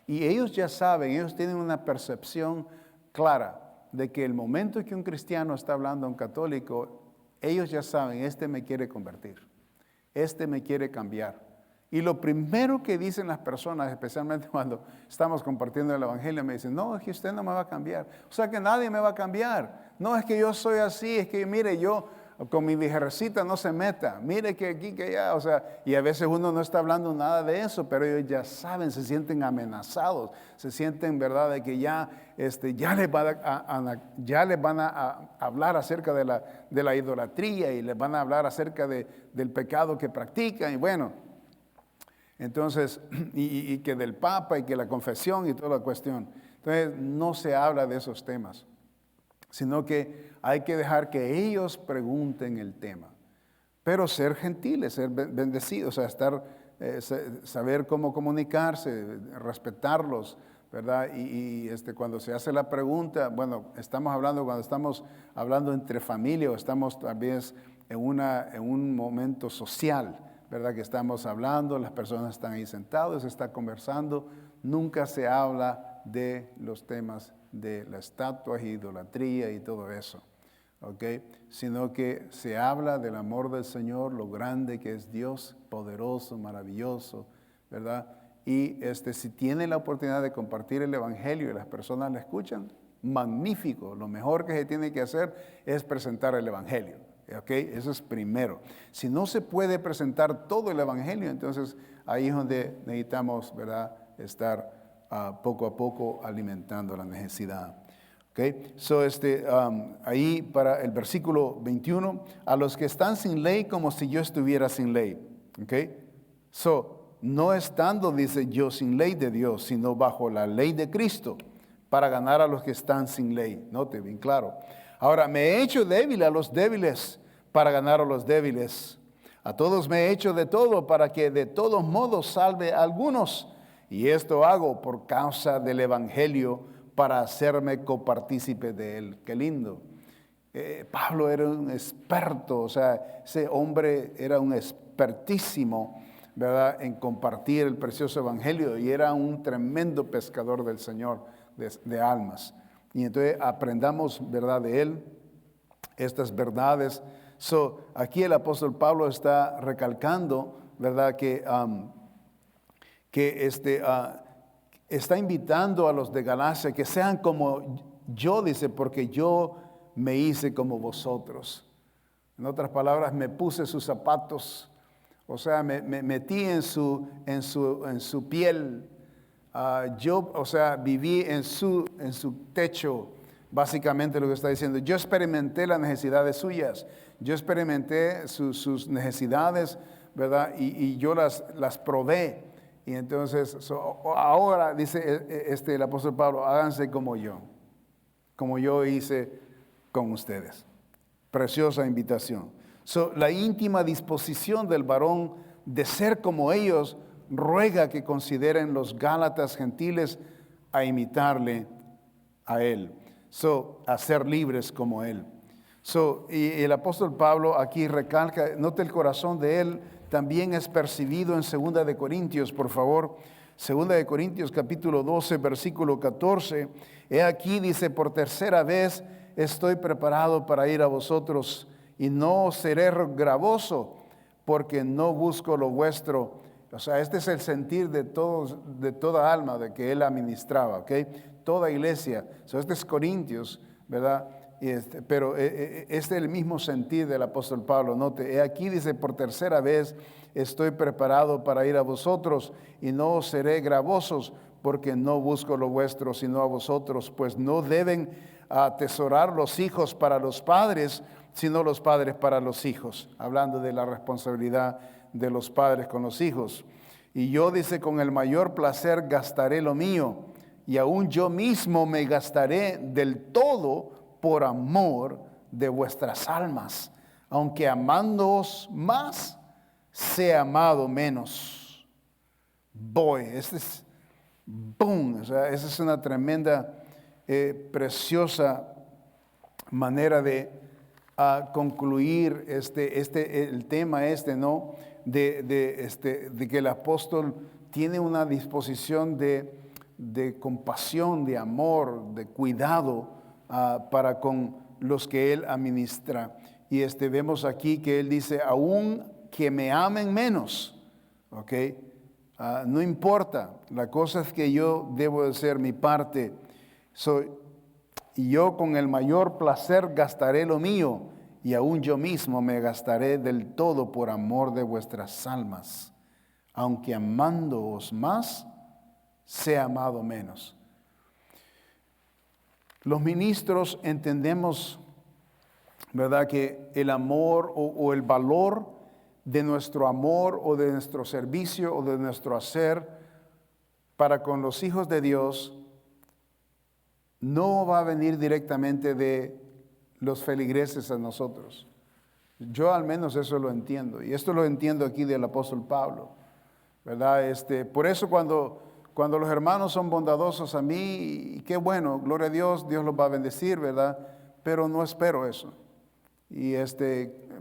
Y ellos ya saben, ellos tienen una percepción clara de que el momento que un cristiano está hablando a un católico, ellos ya saben, me quiere convertir, me quiere cambiar. Y lo primero que dicen las personas, especialmente cuando estamos compartiendo el evangelio, me dicen, no, es que usted no me va a cambiar. O sea que nadie me va a cambiar. No, es que yo soy así, es que mire, yo con mi viejecita no se meta. Mire que aquí, que allá. O sea, y a veces uno no está hablando nada de eso, pero ellos ya saben, se sienten amenazados. Se sienten, ¿verdad?, de que ya les van a hablar acerca de la idolatría y les van a hablar acerca del pecado que practican. Y bueno, entonces, y que del Papa y que la confesión y toda la cuestión. Entonces, no se habla de esos temas, sino que hay que dejar que ellos pregunten el tema. Pero ser gentiles, ser bendecidos, o sea, saber cómo comunicarse, respetarlos, ¿verdad? Cuando se hace la pregunta, bueno, cuando estamos hablando entre familia o estamos tal vez en un momento social, ¿verdad? Que estamos hablando, las personas están ahí sentados, se está conversando, nunca se habla de los temas de las estatuas, idolatría y todo eso, ¿ok? Sino que se habla del amor del Señor, lo grande que es Dios, poderoso, maravilloso, ¿verdad? Y si tiene la oportunidad de compartir el evangelio y las personas le escuchan, magnífico. Lo mejor que se tiene que hacer es presentar el evangelio. ¿Ok? Eso es primero. Si no se puede presentar todo el Evangelio, entonces ahí es donde necesitamos, ¿verdad?, estar poco a poco alimentando la necesidad. ¿Ok? So, ahí para el versículo 21, a los que están sin ley como si yo estuviera sin ley. ¿Ok? So, no estando, dice, yo sin ley de Dios, sino bajo la ley de Cristo, para ganar a los que están sin ley. Note bien claro. Ahora, me he hecho débil a los débiles para ganar a los débiles. A todos me he hecho de todo para que de todos modos salve a algunos. Y esto hago por causa del Evangelio para hacerme copartícipe de él. Qué lindo. Pablo era un experto, o sea, ese hombre era un expertísimo, ¿verdad?, en compartir el precioso Evangelio, y era un tremendo pescador del Señor de almas. Y entonces aprendamos, ¿verdad?, de él estas verdades. So, aquí el apóstol Pablo está recalcando, ¿verdad?, que está invitando a los de Galacia que sean como yo, dice, porque yo me hice como vosotros. En otras palabras, me puse sus zapatos, o sea, me metí en su piel. Yo, o sea, viví en su techo, básicamente lo que está diciendo. Yo experimenté las necesidades suyas, yo experimenté sus necesidades, ¿verdad? Y yo las probé. Y entonces, ahora dice el apóstol Pablo, háganse como yo hice con ustedes. Preciosa invitación. La íntima disposición del varón de ser como ellos ruega que consideren los Gálatas gentiles a imitarle a él. A ser libres como él. Y el apóstol Pablo aquí recalca, note el corazón de él, también es percibido en 2 de Corintios, por favor. 2 de Corintios capítulo 12, versículo 14. He aquí, dice, por tercera vez estoy preparado para ir a vosotros y no seré gravoso, porque no busco lo vuestro. O sea, este es el sentir de toda alma de que él administraba, ¿ok? Toda iglesia. Este es Corintios, ¿verdad? Pero este es el mismo sentir del apóstol Pablo. Note, aquí dice, por tercera vez estoy preparado para ir a vosotros y no os seré gravosos, porque no busco lo vuestro, sino a vosotros, pues no deben atesorar los hijos para los padres, sino los padres para los hijos. Hablando de la responsabilidad de los padres con los hijos. Y yo, dice, con el mayor placer gastaré lo mío, y aún yo mismo me gastaré del todo por amor de vuestras almas, aunque amándoos más, sea amado menos. Esa es una tremenda, preciosa manera de concluir el tema ¿no? De que el apóstol tiene una disposición de compasión, de amor, de cuidado para con los que él administra. Y vemos aquí que él dice, aún que me amen menos, ¿ok? No importa, la cosa es que yo debo de hacer mi parte. Y yo con el mayor placer gastaré lo mío, y aún yo mismo me gastaré del todo por amor de vuestras almas, aunque amándoos más, sea amado menos. Los ministros entendemos, ¿verdad?, que el amor o el valor de nuestro amor o de nuestro servicio o de nuestro hacer para con los hijos de Dios no va a venir directamente de los feligreses a nosotros. Yo al menos eso lo entiendo, y esto lo entiendo aquí del apóstol Pablo, ¿verdad? Por eso cuando los hermanos son bondadosos a mí, qué bueno, gloria a Dios, Dios los va a bendecir, ¿verdad? Pero no espero eso. Y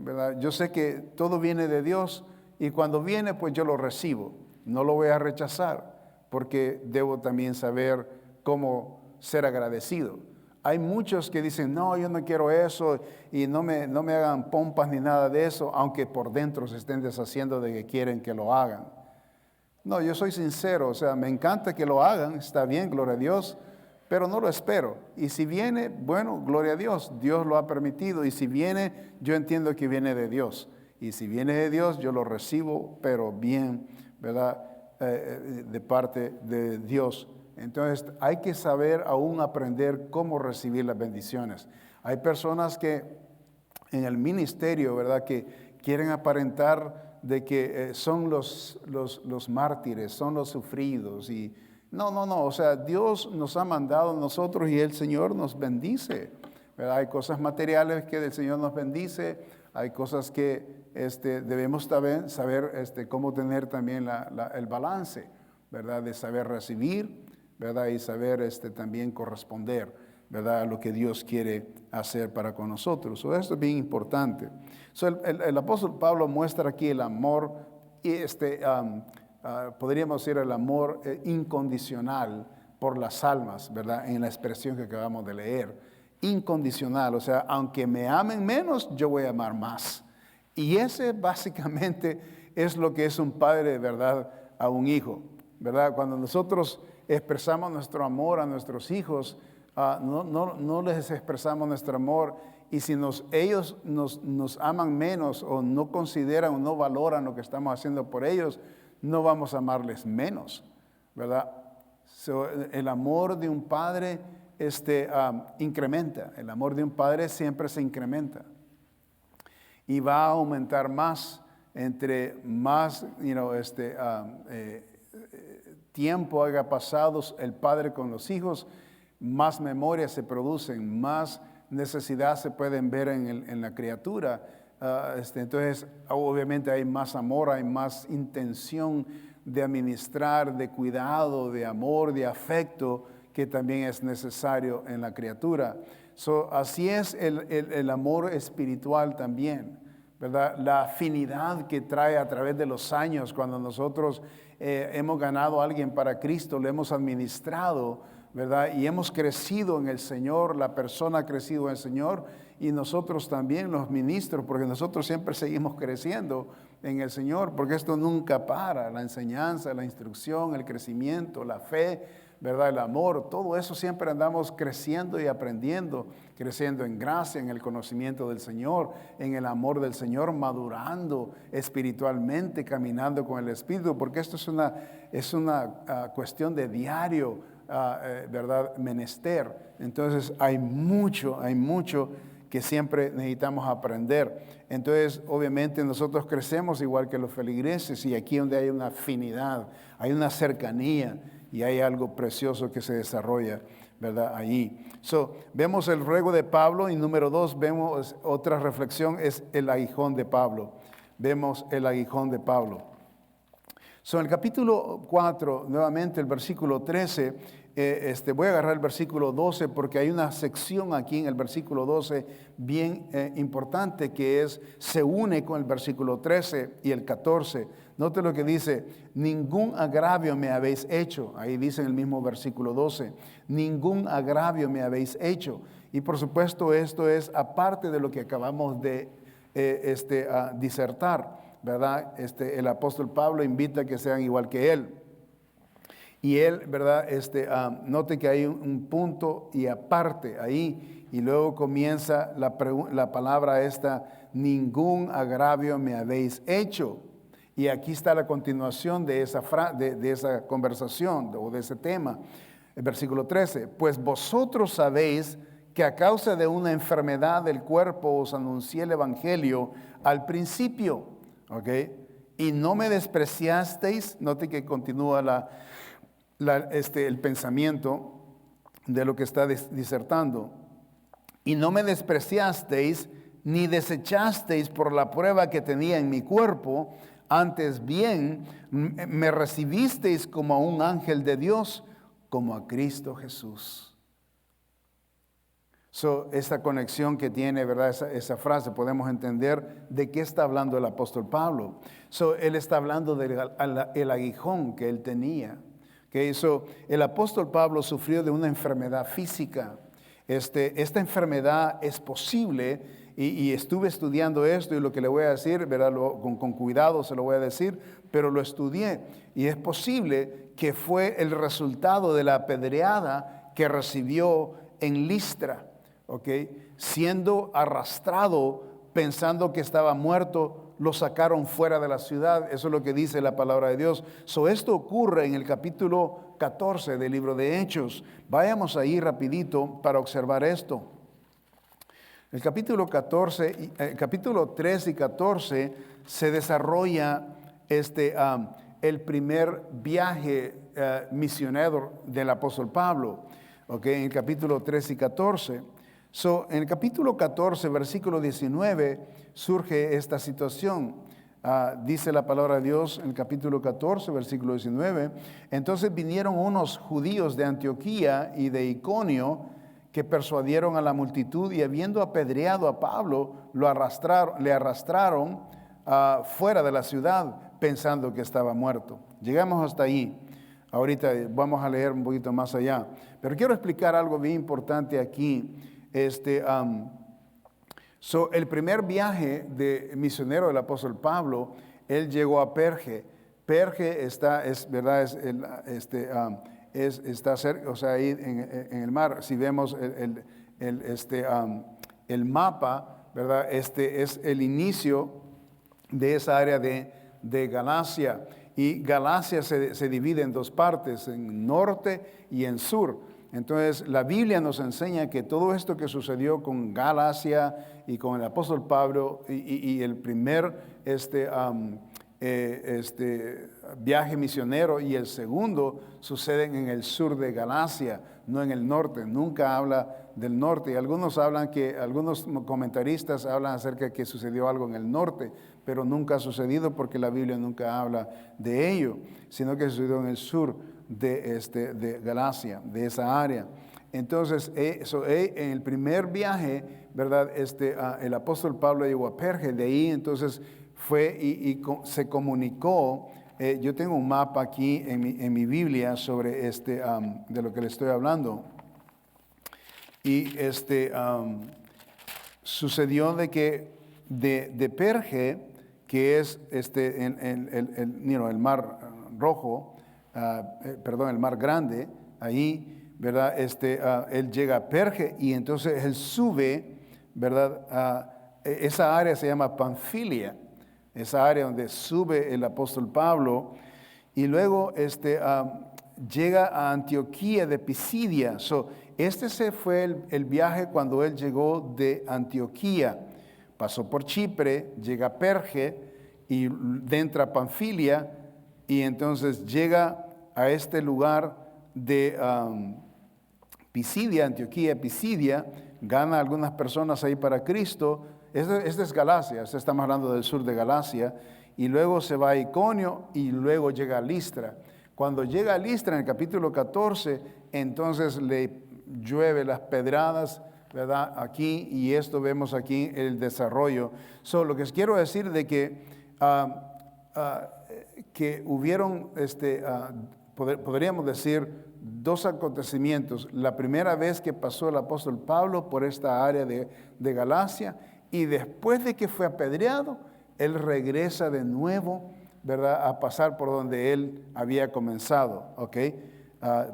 ¿verdad? Yo sé que todo viene de Dios, y cuando viene, pues yo lo recibo. No lo voy a rechazar, porque debo también saber cómo ser agradecido. Hay muchos que dicen, no, yo no quiero eso, y no me hagan pompas ni nada de eso, aunque por dentro se estén deshaciendo de que quieren que lo hagan. No, yo soy sincero, o sea, me encanta que lo hagan, está bien, gloria a Dios, pero no lo espero. Y si viene, bueno, gloria a Dios, Dios lo ha permitido. Y si viene, yo entiendo que viene de Dios. Y si viene de Dios, yo lo recibo, pero bien, ¿verdad? De parte de Dios. Entonces, hay que saber aún aprender cómo recibir las bendiciones. Hay personas que en el ministerio, ¿verdad?, que quieren aparentar de que son los mártires, son los sufridos. Y no, o sea, Dios nos ha mandado a nosotros y el Señor nos bendice, ¿verdad? Hay cosas materiales que el Señor nos bendice, hay cosas que debemos saber cómo tener también el balance, ¿verdad? De saber recibir, ¿verdad? Y saber también corresponder, ¿verdad?, a lo que Dios quiere hacer para con nosotros. Esto es bien importante. El apóstol Pablo muestra aquí el amor, y podríamos decir el amor incondicional por las almas, ¿verdad?, en la expresión que acabamos de leer. Incondicional, o sea, aunque me amen menos, yo voy a amar más. Y ese básicamente es lo que es un padre de verdad a un hijo, ¿verdad? Cuando nosotros expresamos nuestro amor a nuestros hijos, no les expresamos nuestro amor, y si ellos nos aman menos o no consideran o no valoran lo que estamos haciendo por ellos, no vamos a amarles menos, ¿verdad? El amor de un padre incrementa, el amor de un padre siempre se incrementa y va a aumentar más entre más tiempo haya pasado el padre con los hijos, más memorias se producen, más necesidad se pueden ver en la criatura. Entonces, obviamente hay más amor, hay más intención de administrar, de cuidado, de amor, de afecto, que también es necesario en la criatura. Así es el amor espiritual también, ¿verdad? La afinidad que trae a través de los años, cuando nosotros hemos ganado a alguien para Cristo, le hemos administrado, ¿verdad? Y hemos crecido en el Señor, la persona ha crecido en el Señor, y nosotros también, los ministros, porque nosotros siempre seguimos creciendo en el Señor, porque esto nunca para, la enseñanza, la instrucción, el crecimiento, la fe, ¿verdad? El amor, todo eso siempre andamos creciendo y aprendiendo, creciendo en gracia, en el conocimiento del Señor, en el amor del Señor, madurando espiritualmente, caminando con el Espíritu, porque esto es una cuestión de diario, ¿verdad? Menester. Entonces hay mucho que siempre necesitamos aprender. Entonces, obviamente nosotros crecemos igual que los feligreses, y aquí donde hay una afinidad, hay una cercanía, y hay algo precioso que se desarrolla, ¿verdad? Allí. Vemos el ruego de Pablo, y número 2, vemos otra reflexión, es el aguijón de Pablo. Vemos el aguijón de Pablo. En el capítulo 4, nuevamente el versículo 13, voy a agarrar el versículo 12 porque hay una sección aquí en el versículo 12 bien importante que se une con el versículo 13 y el 14. Note lo que dice: ningún agravio me habéis hecho. Ahí dice en el mismo versículo 12, ningún agravio me habéis hecho. Y por supuesto esto es aparte de lo que acabamos de disertar, ¿verdad? El apóstol Pablo invita a que sean igual que él. Y él, ¿verdad? Note que hay un punto y aparte ahí, y luego comienza la palabra ningún agravio me habéis hecho. Y aquí está la continuación de esa conversación o de ese tema. El versículo 13, pues vosotros sabéis que a causa de una enfermedad del cuerpo os anuncié el evangelio al principio, ¿ok? Y no me despreciasteis. Note que continúa el pensamiento de lo que está disertando. Y no me despreciasteis ni desechasteis por la prueba que tenía en mi cuerpo, antes bien me recibisteis como a un ángel de Dios, como a Cristo Jesús. Esta conexión que tiene, ¿verdad? Esa frase, podemos entender de qué está hablando el apóstol Pablo. Él está hablando del aguijón que él tenía. El apóstol Pablo sufrió de una enfermedad física. Esta enfermedad es posible, y estuve estudiando esto, y lo que le voy a decir, ¿verdad? Con cuidado se lo voy a decir, pero lo estudié, y es posible que fue el resultado de la apedreada que recibió en Listra, ¿ok? Siendo arrastrado, pensando que estaba muerto, lo sacaron fuera de la ciudad. Eso es lo que dice la palabra de Dios. Esto ocurre en el capítulo 14 del libro de Hechos. Vayamos ahí rapidito para observar esto. El capítulo 3 y 14 se desarrolla el primer viaje misionero del apóstol Pablo, ¿okay? En el capítulo 3 y 14. En el capítulo 14, versículo 19, surge esta situación. Dice la palabra de Dios en el capítulo 14, versículo 19. Entonces vinieron unos judíos de Antioquía y de Iconio que persuadieron a la multitud y habiendo apedreado a Pablo, le arrastraron fuera de la ciudad pensando que estaba muerto. Llegamos hasta ahí. Ahorita vamos a leer un poquito más allá. Pero quiero explicar algo bien importante aquí. El primer viaje de misionero del apóstol Pablo, él llegó a Perge. Perge está cerca, o sea, ahí en el mar. Si vemos el mapa, ¿verdad? Es el inicio de esa área de Galacia. Y Galacia se divide en dos partes, en norte y en sur. Entonces, la Biblia nos enseña que todo esto que sucedió con Galacia y con el apóstol Pablo y el primer viaje misionero y el segundo suceden en el sur de Galacia, no en el norte. Nunca habla del norte. Y algunos comentaristas hablan acerca de que sucedió algo en el norte, pero nunca ha sucedido porque la Biblia nunca habla de ello, sino que sucedió en el sur de Galacia, de esa área. Entonces, en el primer viaje, ¿verdad? El apóstol Pablo llegó a Perge, de ahí entonces fue y se comunicó. Yo tengo un mapa aquí en mi Biblia sobre de lo que le estoy hablando. Y sucedió de que de Perge, que es el mar Rojo, el mar Grande, ahí, ¿verdad? Él llega a Perge y entonces él sube, ¿verdad? Esa área se llama Panfilia, esa área donde sube el apóstol Pablo, y luego llega a Antioquía de Pisidia. Se fue el viaje cuando él llegó de Antioquía. Pasó por Chipre, llega a Perge y entra a Panfilia y entonces llega a este lugar de Pisidia, Antioquía, Pisidia, gana algunas personas ahí para Cristo. Este es Galacia, estamos hablando del sur de Galacia, y luego se va a Iconio y luego llega a Listra. Cuando llega a Listra en el capítulo 14, entonces le llueve las pedradas, ¿verdad? Aquí, y esto vemos aquí el desarrollo. Lo que quiero decir de que hubieron, podríamos decir, dos acontecimientos. La primera vez que pasó el apóstol Pablo por esta área de Galacia, y después de que fue apedreado, él regresa de nuevo, ¿verdad?, a pasar por donde él había comenzado, ¿ok?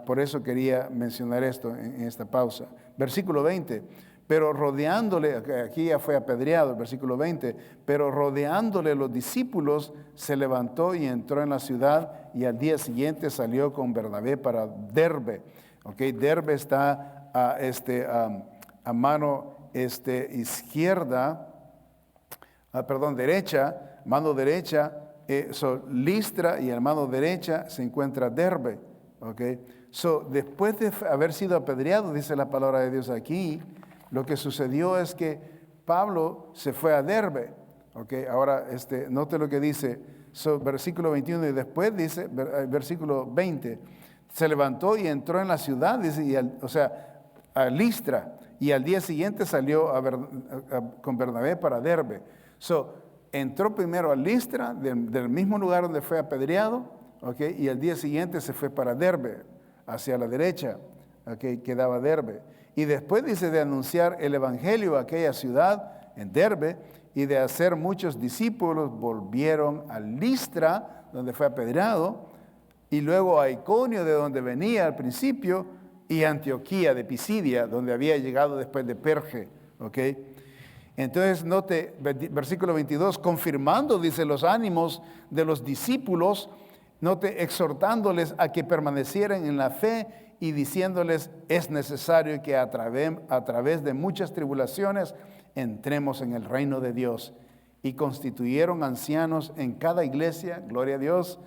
Por eso quería mencionar esto en esta pausa. Versículo 20, pero rodeándole, aquí ya fue apedreado, el versículo 20, pero rodeándole los discípulos, se levantó y entró en la ciudad y al día siguiente salió con Bernabé para Derbe. ¿Ok? Derbe está a mano derecha, mano derecha, Listra, y a mano derecha se encuentra Derbe. Okay. Después de haber sido apedreado, dice la palabra de Dios aquí, lo que sucedió es que Pablo se fue a Derbe. Okay. Ahora, note lo que dice, versículo 21, y después dice, versículo 20, se levantó y entró en la ciudad, dice, a Listra, y al día siguiente salió con Bernabé para Derbe. Entró primero a Listra, del mismo lugar donde fue apedreado, okay, y al día siguiente se fue para Derbe, hacia la derecha, okay, quedaba Derbe. Y después dice de anunciar el evangelio a aquella ciudad, en Derbe, y de hacer muchos discípulos, volvieron a Listra, donde fue apedreado, y luego a Iconio, de donde venía al principio, y Antioquía de Pisidia, donde había llegado después de Perge. ¿Ok? Entonces, note, versículo 22, confirmando, dice, los ánimos de los discípulos, note, exhortándoles a que permanecieran en la fe y diciéndoles, es necesario que a través de muchas tribulaciones entremos en el reino de Dios. Y constituyeron ancianos en cada iglesia, gloria a Dios.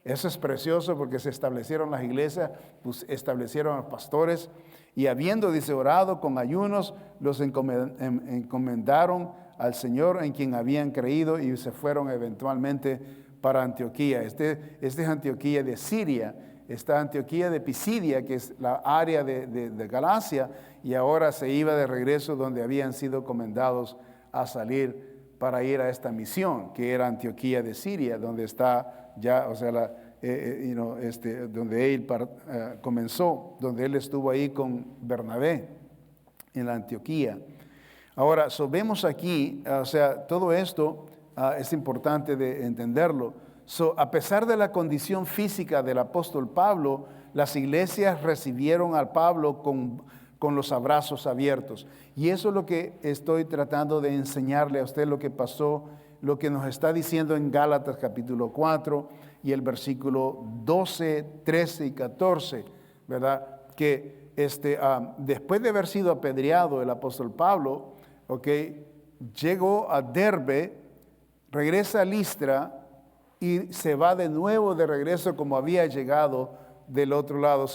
Eso es precioso porque se establecieron las iglesias, pues establecieron a pastores. Y habiendo, dice, orado con ayunos, los encomendaron al Señor en quien habían creído y se fueron eventualmente para Antioquía. Este es Antioquía de Siria. Está Antioquía de Pisidia, que es la área de Galacia, y ahora se iba de regreso donde habían sido comendados a salir para ir a esta misión, que era Antioquía de Siria, donde está ya, o sea, donde él comenzó, donde él estuvo ahí con Bernabé, en la Antioquía. Ahora, vemos aquí, o sea, todo esto es importante de entenderlo. A pesar de la condición física del apóstol Pablo, las iglesias recibieron al Pablo con los abrazos abiertos. Y eso es lo que estoy tratando de enseñarle a usted, lo que pasó, lo que nos está diciendo en Gálatas capítulo 4 y el versículo 12, 13 y 14, ¿verdad? Que después de haber sido apedreado el apóstol Pablo, llegó a Derbe, regresa a Listra y se va de nuevo de regreso como había llegado del otro lado.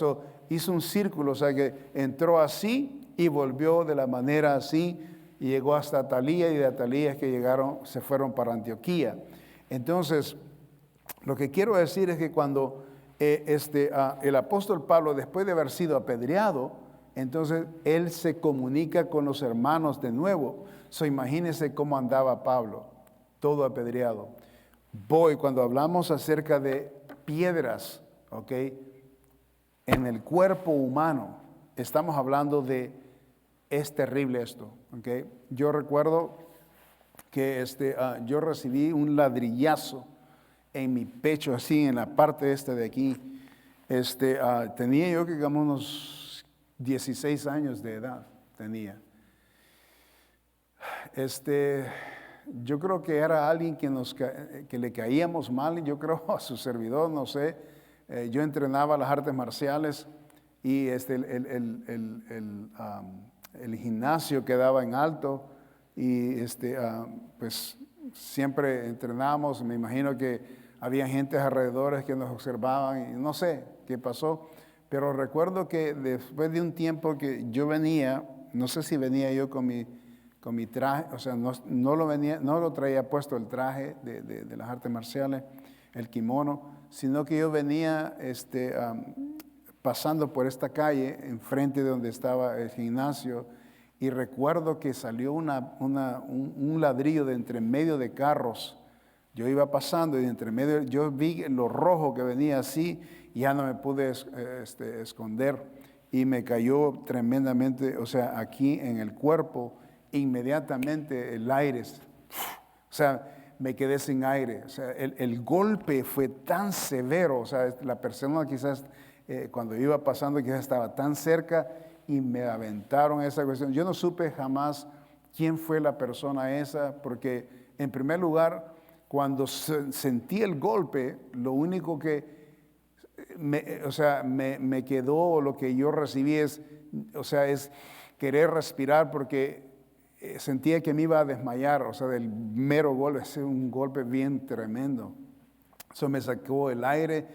Hizo un círculo, o sea que entró así y volvió de la manera así y llegó hasta Atalía, y de Atalía es que se fueron para Antioquía. Entonces, lo que quiero decir es que cuando el apóstol Pablo, después de haber sido apedreado, entonces él se comunica con los hermanos de nuevo. Imagínense cómo andaba Pablo, todo apedreado. Cuando hablamos acerca de piedras, en el cuerpo humano, estamos hablando es terrible esto, Yo recuerdo que yo recibí un ladrillazo en mi pecho, así en la parte de aquí. Tenía yo, digamos, unos 16 años de edad, tenía. Yo creo que era alguien que le caíamos mal, yo creo a su servidor, no sé. Yo entrenaba las artes marciales y el gimnasio quedaba en alto y pues siempre entrenábamos. Me imagino que había gente alrededor que nos observaban y no sé qué pasó, pero recuerdo que después de un tiempo que yo venía, no sé si venía yo con mi traje, o sea, no lo traía puesto el traje de las artes marciales, el kimono, sino que yo venía pasando por esta calle, enfrente de donde estaba el gimnasio, y recuerdo que salió un ladrillo de entre medio de carros. Yo iba pasando y de entre medio, yo vi lo rojo que venía así, y ya no me pude esconder, y me cayó tremendamente, o sea, aquí en el cuerpo. Inmediatamente el aire, o sea, me quedé sin aire. O sea, el golpe fue tan severo, o sea, la persona quizás cuando iba pasando quizás estaba tan cerca y me aventaron esa cuestión. Yo no supe jamás quién fue la persona esa, porque en primer lugar, cuando sentí el golpe, lo único que me quedó, lo que yo recibí es querer respirar, porque sentía que me iba a desmayar, o sea, del mero golpe. Es un golpe bien tremendo. Eso me sacó el aire,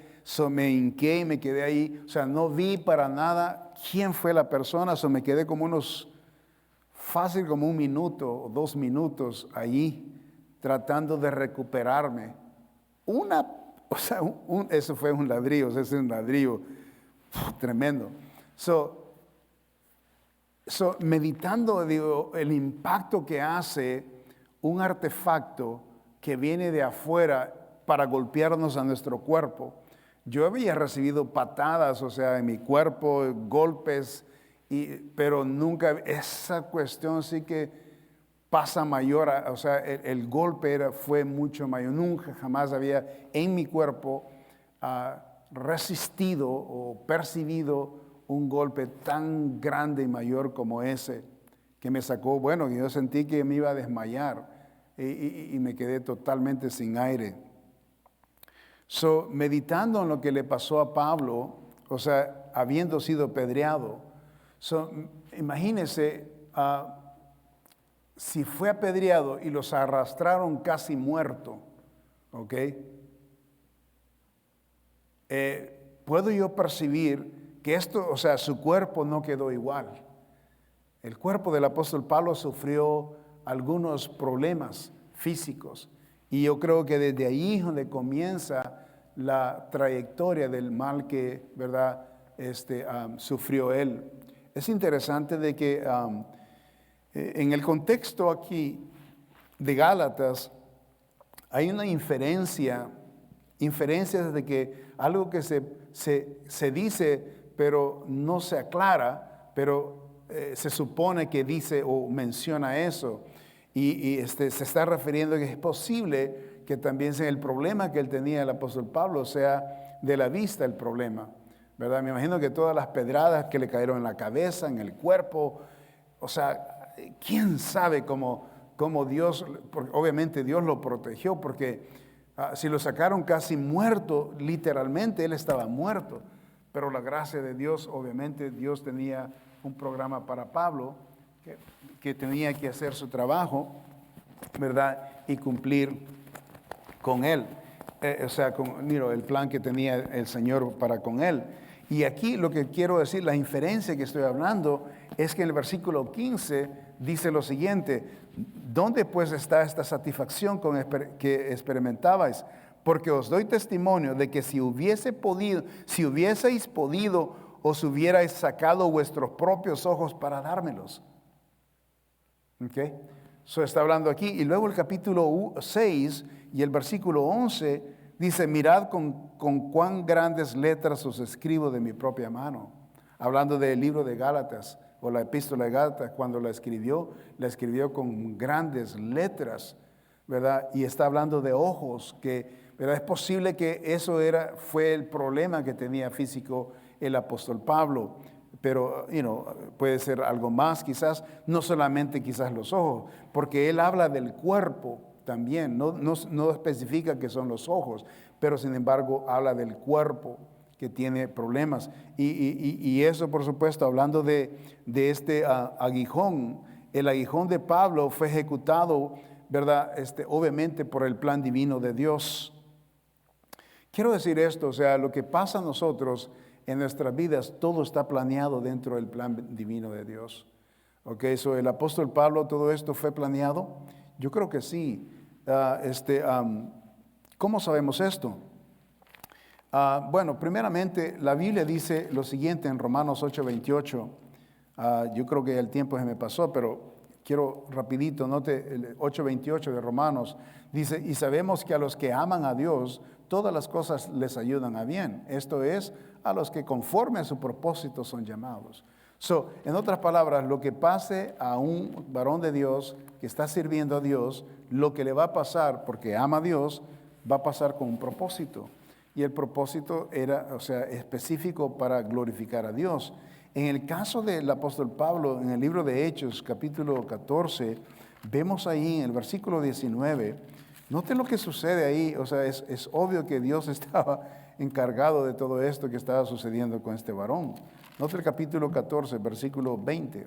me hinqué y me quedé ahí. O sea, no vi para nada quién fue la persona. Me quedé como fácil como 1 minuto o 2 minutos allí, tratando de recuperarme. Eso fue un ladrillo, ese es un ladrillo tremendo. Meditando, digo, el impacto que hace un artefacto que viene de afuera para golpearnos a nuestro cuerpo. Yo había recibido patadas, o sea, en mi cuerpo, golpes, pero nunca, esa cuestión sí que pasa mayor, o sea, el golpe fue mucho mayor. Nunca, jamás había en mi cuerpo resistido o percibido un golpe tan grande y mayor como ese, que me sacó, bueno, yo sentí que me iba a desmayar y me quedé totalmente sin aire. So, meditando en lo que le pasó a Pablo, o sea, habiendo sido apedreado, imagínense, si fue apedreado y los arrastraron casi muerto, ¿ok? Puedo yo percibir que esto, o sea, su cuerpo no quedó igual. El cuerpo del apóstol Pablo sufrió algunos problemas físicos y yo creo que desde ahí es donde comienza la trayectoria del mal que, ¿verdad? Sufrió él. Es interesante de que en el contexto aquí de Gálatas hay una inferencia de que algo que se dice pero no se aclara, pero se supone que dice o menciona eso y se está refiriendo a que es posible que también sea el problema que él tenía el apóstol Pablo, sea de la vista el problema, ¿verdad? Me imagino que todas las pedradas que le cayeron en la cabeza, en el cuerpo, o sea, quién sabe cómo Dios, porque obviamente Dios lo protegió, porque si lo sacaron casi muerto, literalmente él estaba muerto, pero la gracia de Dios, obviamente Dios tenía un programa para Pablo que tenía que hacer su trabajo, ¿verdad? Y cumplir con él, o sea, el plan que tenía el Señor para con él. Y aquí lo que quiero decir, la inferencia que estoy hablando, es que en el versículo 15 dice lo siguiente: ¿dónde pues está esta satisfacción que experimentabais? Porque os doy testimonio de que si hubieseis podido, os hubierais sacado vuestros propios ojos para dármelos. ¿Ok? Eso está hablando aquí. Y luego el capítulo 6 y el versículo 11 dice: mirad con cuán grandes letras os escribo de mi propia mano. Hablando del libro de Gálatas o la epístola de Gálatas, cuando la escribió con grandes letras, ¿verdad? Y está hablando de ojos, que, ¿verdad? Es posible que eso fue el problema que tenía físico el apóstol Pablo, pero puede ser algo más quizás, no solamente quizás los ojos, porque él habla del cuerpo también, no especifica que son los ojos, pero sin embargo habla del cuerpo que tiene problemas. Y eso, por supuesto, hablando de este aguijón, el aguijón de Pablo fue ejecutado, ¿verdad? Obviamente por el plan divino de Dios. Quiero decir esto, o sea, lo que pasa a nosotros en nuestras vidas, todo está planeado dentro del plan divino de Dios. Ok, el apóstol Pablo, ¿todo esto fue planeado? Yo creo que sí. ¿Cómo sabemos esto? Bueno, primeramente, la Biblia dice lo siguiente en Romanos 8:28. Yo creo que el tiempo se me pasó, pero quiero rapidito, note el 8:28 de Romanos. Dice: y sabemos que a los que aman a Dios, todas las cosas les ayudan a bien. Esto es, a los que conforme a su propósito son llamados. En otras palabras, lo que pase a un varón de Dios que está sirviendo a Dios, lo que le va a pasar porque ama a Dios, va a pasar con un propósito. Y el propósito era, o sea, específico para glorificar a Dios. En el caso del apóstol Pablo, en el libro de Hechos, capítulo 14, vemos ahí en el versículo 19, noten lo que sucede ahí. O sea, es obvio que Dios estaba encargado de todo esto que estaba sucediendo con este varón. Note el capítulo 14, versículo 20,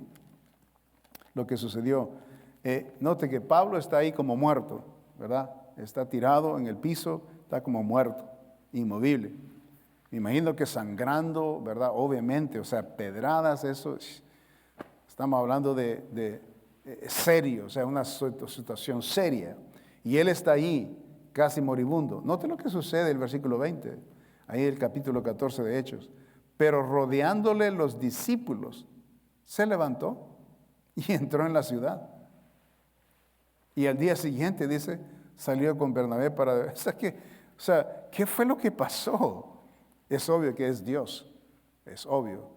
lo que sucedió. Note que Pablo está ahí como muerto, ¿verdad? Está tirado en el piso, está como muerto, inmovible. Me imagino que sangrando, ¿verdad? Obviamente, o sea, pedradas, eso. Estamos hablando de serio, o sea, una situación seria. Y él está ahí, casi moribundo. Note lo que sucede en el versículo 20, ahí el capítulo 14 de Hechos. Pero rodeándole los discípulos, se levantó y entró en la ciudad. Y al día siguiente, dice, salió con Bernabé para ver. O sea, ¿qué fue lo que pasó? Es obvio que es Dios, es obvio.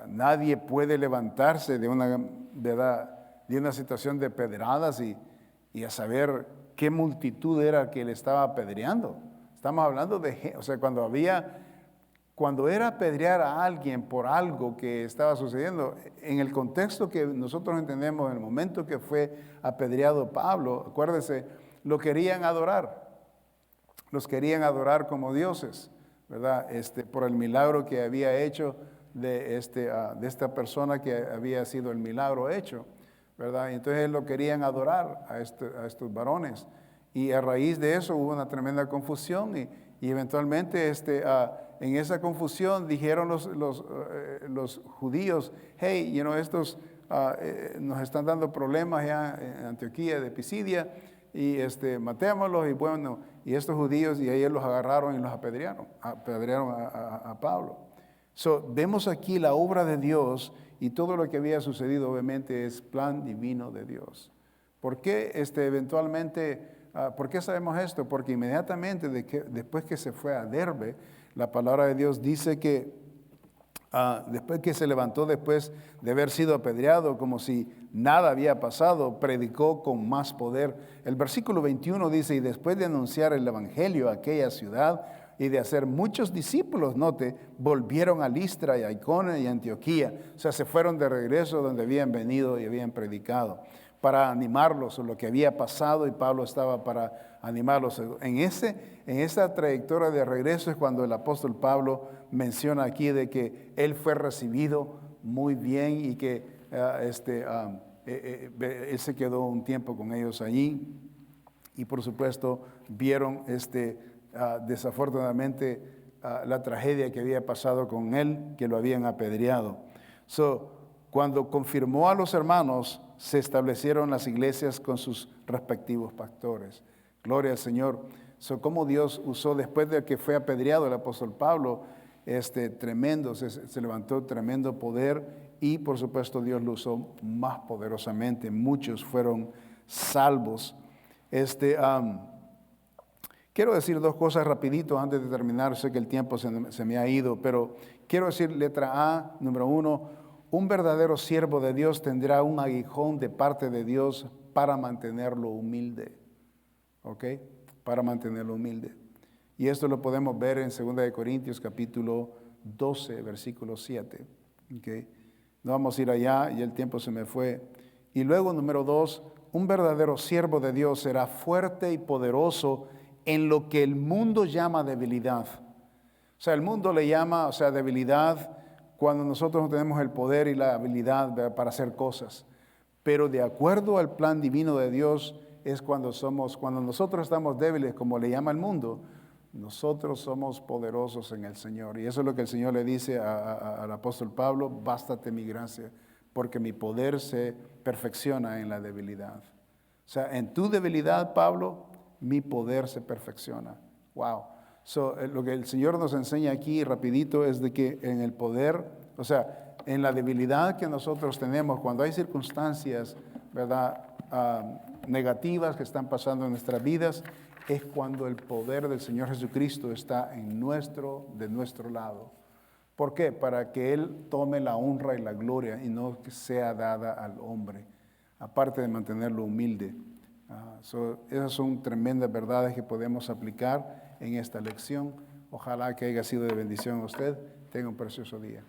Nadie puede levantarse de una situación de pedradas y a saber qué multitud era que le estaba apedreando. Estamos hablando o sea, cuando había cuando era apedrear a alguien por algo que estaba sucediendo, en el contexto que nosotros entendemos, en el momento que fue apedreado Pablo, acuérdense, lo querían adorar. Los querían adorar como dioses, ¿verdad? Por el milagro que había hecho de esta persona que había sido el milagro hecho, ¿verdad? Y entonces lo querían adorar a estos varones. Y a raíz de eso hubo una tremenda confusión y eventualmente en esa confusión dijeron los judíos, hey, estos nos están dando problemas ya en Antioquía de Pisidia y matémoslos y bueno, y estos judíos y ellos los agarraron y los apedrearon a Pablo. Vemos aquí la obra de Dios y todo lo que había sucedido obviamente es plan divino de Dios. ¿Por qué eventualmente... ¿Por qué sabemos esto? Porque inmediatamente después que se fue a Derbe, la palabra de Dios dice que después que se levantó después de haber sido apedreado, como si nada había pasado, predicó con más poder. El versículo 21 dice, y después de anunciar el evangelio a aquella ciudad y de hacer muchos discípulos, note, volvieron a Listra y a Iconio y a Antioquía. O sea, se fueron de regreso donde habían venido y habían predicado, para animarlos en lo que había pasado, y Pablo estaba para animarlos. En esa trayectoria de regreso es cuando el apóstol Pablo menciona aquí de que él fue recibido muy bien y que él se quedó un tiempo con ellos allí y por supuesto vieron desafortunadamente la tragedia que había pasado con él, que lo habían apedreado. Cuando confirmó a los hermanos, se establecieron las iglesias con sus respectivos pastores. Gloria al Señor. Como Dios usó después de que fue apedreado el apóstol Pablo, tremendo, se levantó tremendo poder y por supuesto Dios lo usó más poderosamente. Muchos fueron salvos. Quiero decir dos cosas rapidito antes de terminar. Sé que el tiempo se me ha ido, pero quiero decir letra A, número 1. Un verdadero siervo de Dios tendrá un aguijón de parte de Dios para mantenerlo humilde. ¿Ok? Para mantenerlo humilde. Y esto lo podemos ver en 2 Corintios capítulo 12, versículo 7. ¿Ok? No vamos a ir allá y el tiempo se me fue. Y luego, número 2, un verdadero siervo de Dios será fuerte y poderoso en lo que el mundo llama debilidad. O sea, el mundo le llama, debilidad cuando nosotros no tenemos el poder y la habilidad para hacer cosas. Pero de acuerdo al plan divino de Dios es cuando nosotros estamos débiles, como le llama el mundo, nosotros somos poderosos en el Señor. Y eso es lo que el Señor le dice al apóstol Pablo, bástate mi gracia, porque mi poder se perfecciona en la debilidad. O sea, en tu debilidad, Pablo, mi poder se perfecciona. Wow. Lo que el Señor nos enseña aquí rapidito es de que en el poder, en la debilidad que nosotros tenemos, cuando hay circunstancias, ¿verdad? Negativas que están pasando en nuestras vidas, es cuando el poder del Señor Jesucristo está de nuestro lado. ¿Por qué? Para que Él tome la honra y la gloria y no que sea dada al hombre, aparte de mantenerlo humilde. Esas son tremendas verdades que podemos aplicar en esta lección. Ojalá que haya sido de bendición a usted. Tenga un precioso día.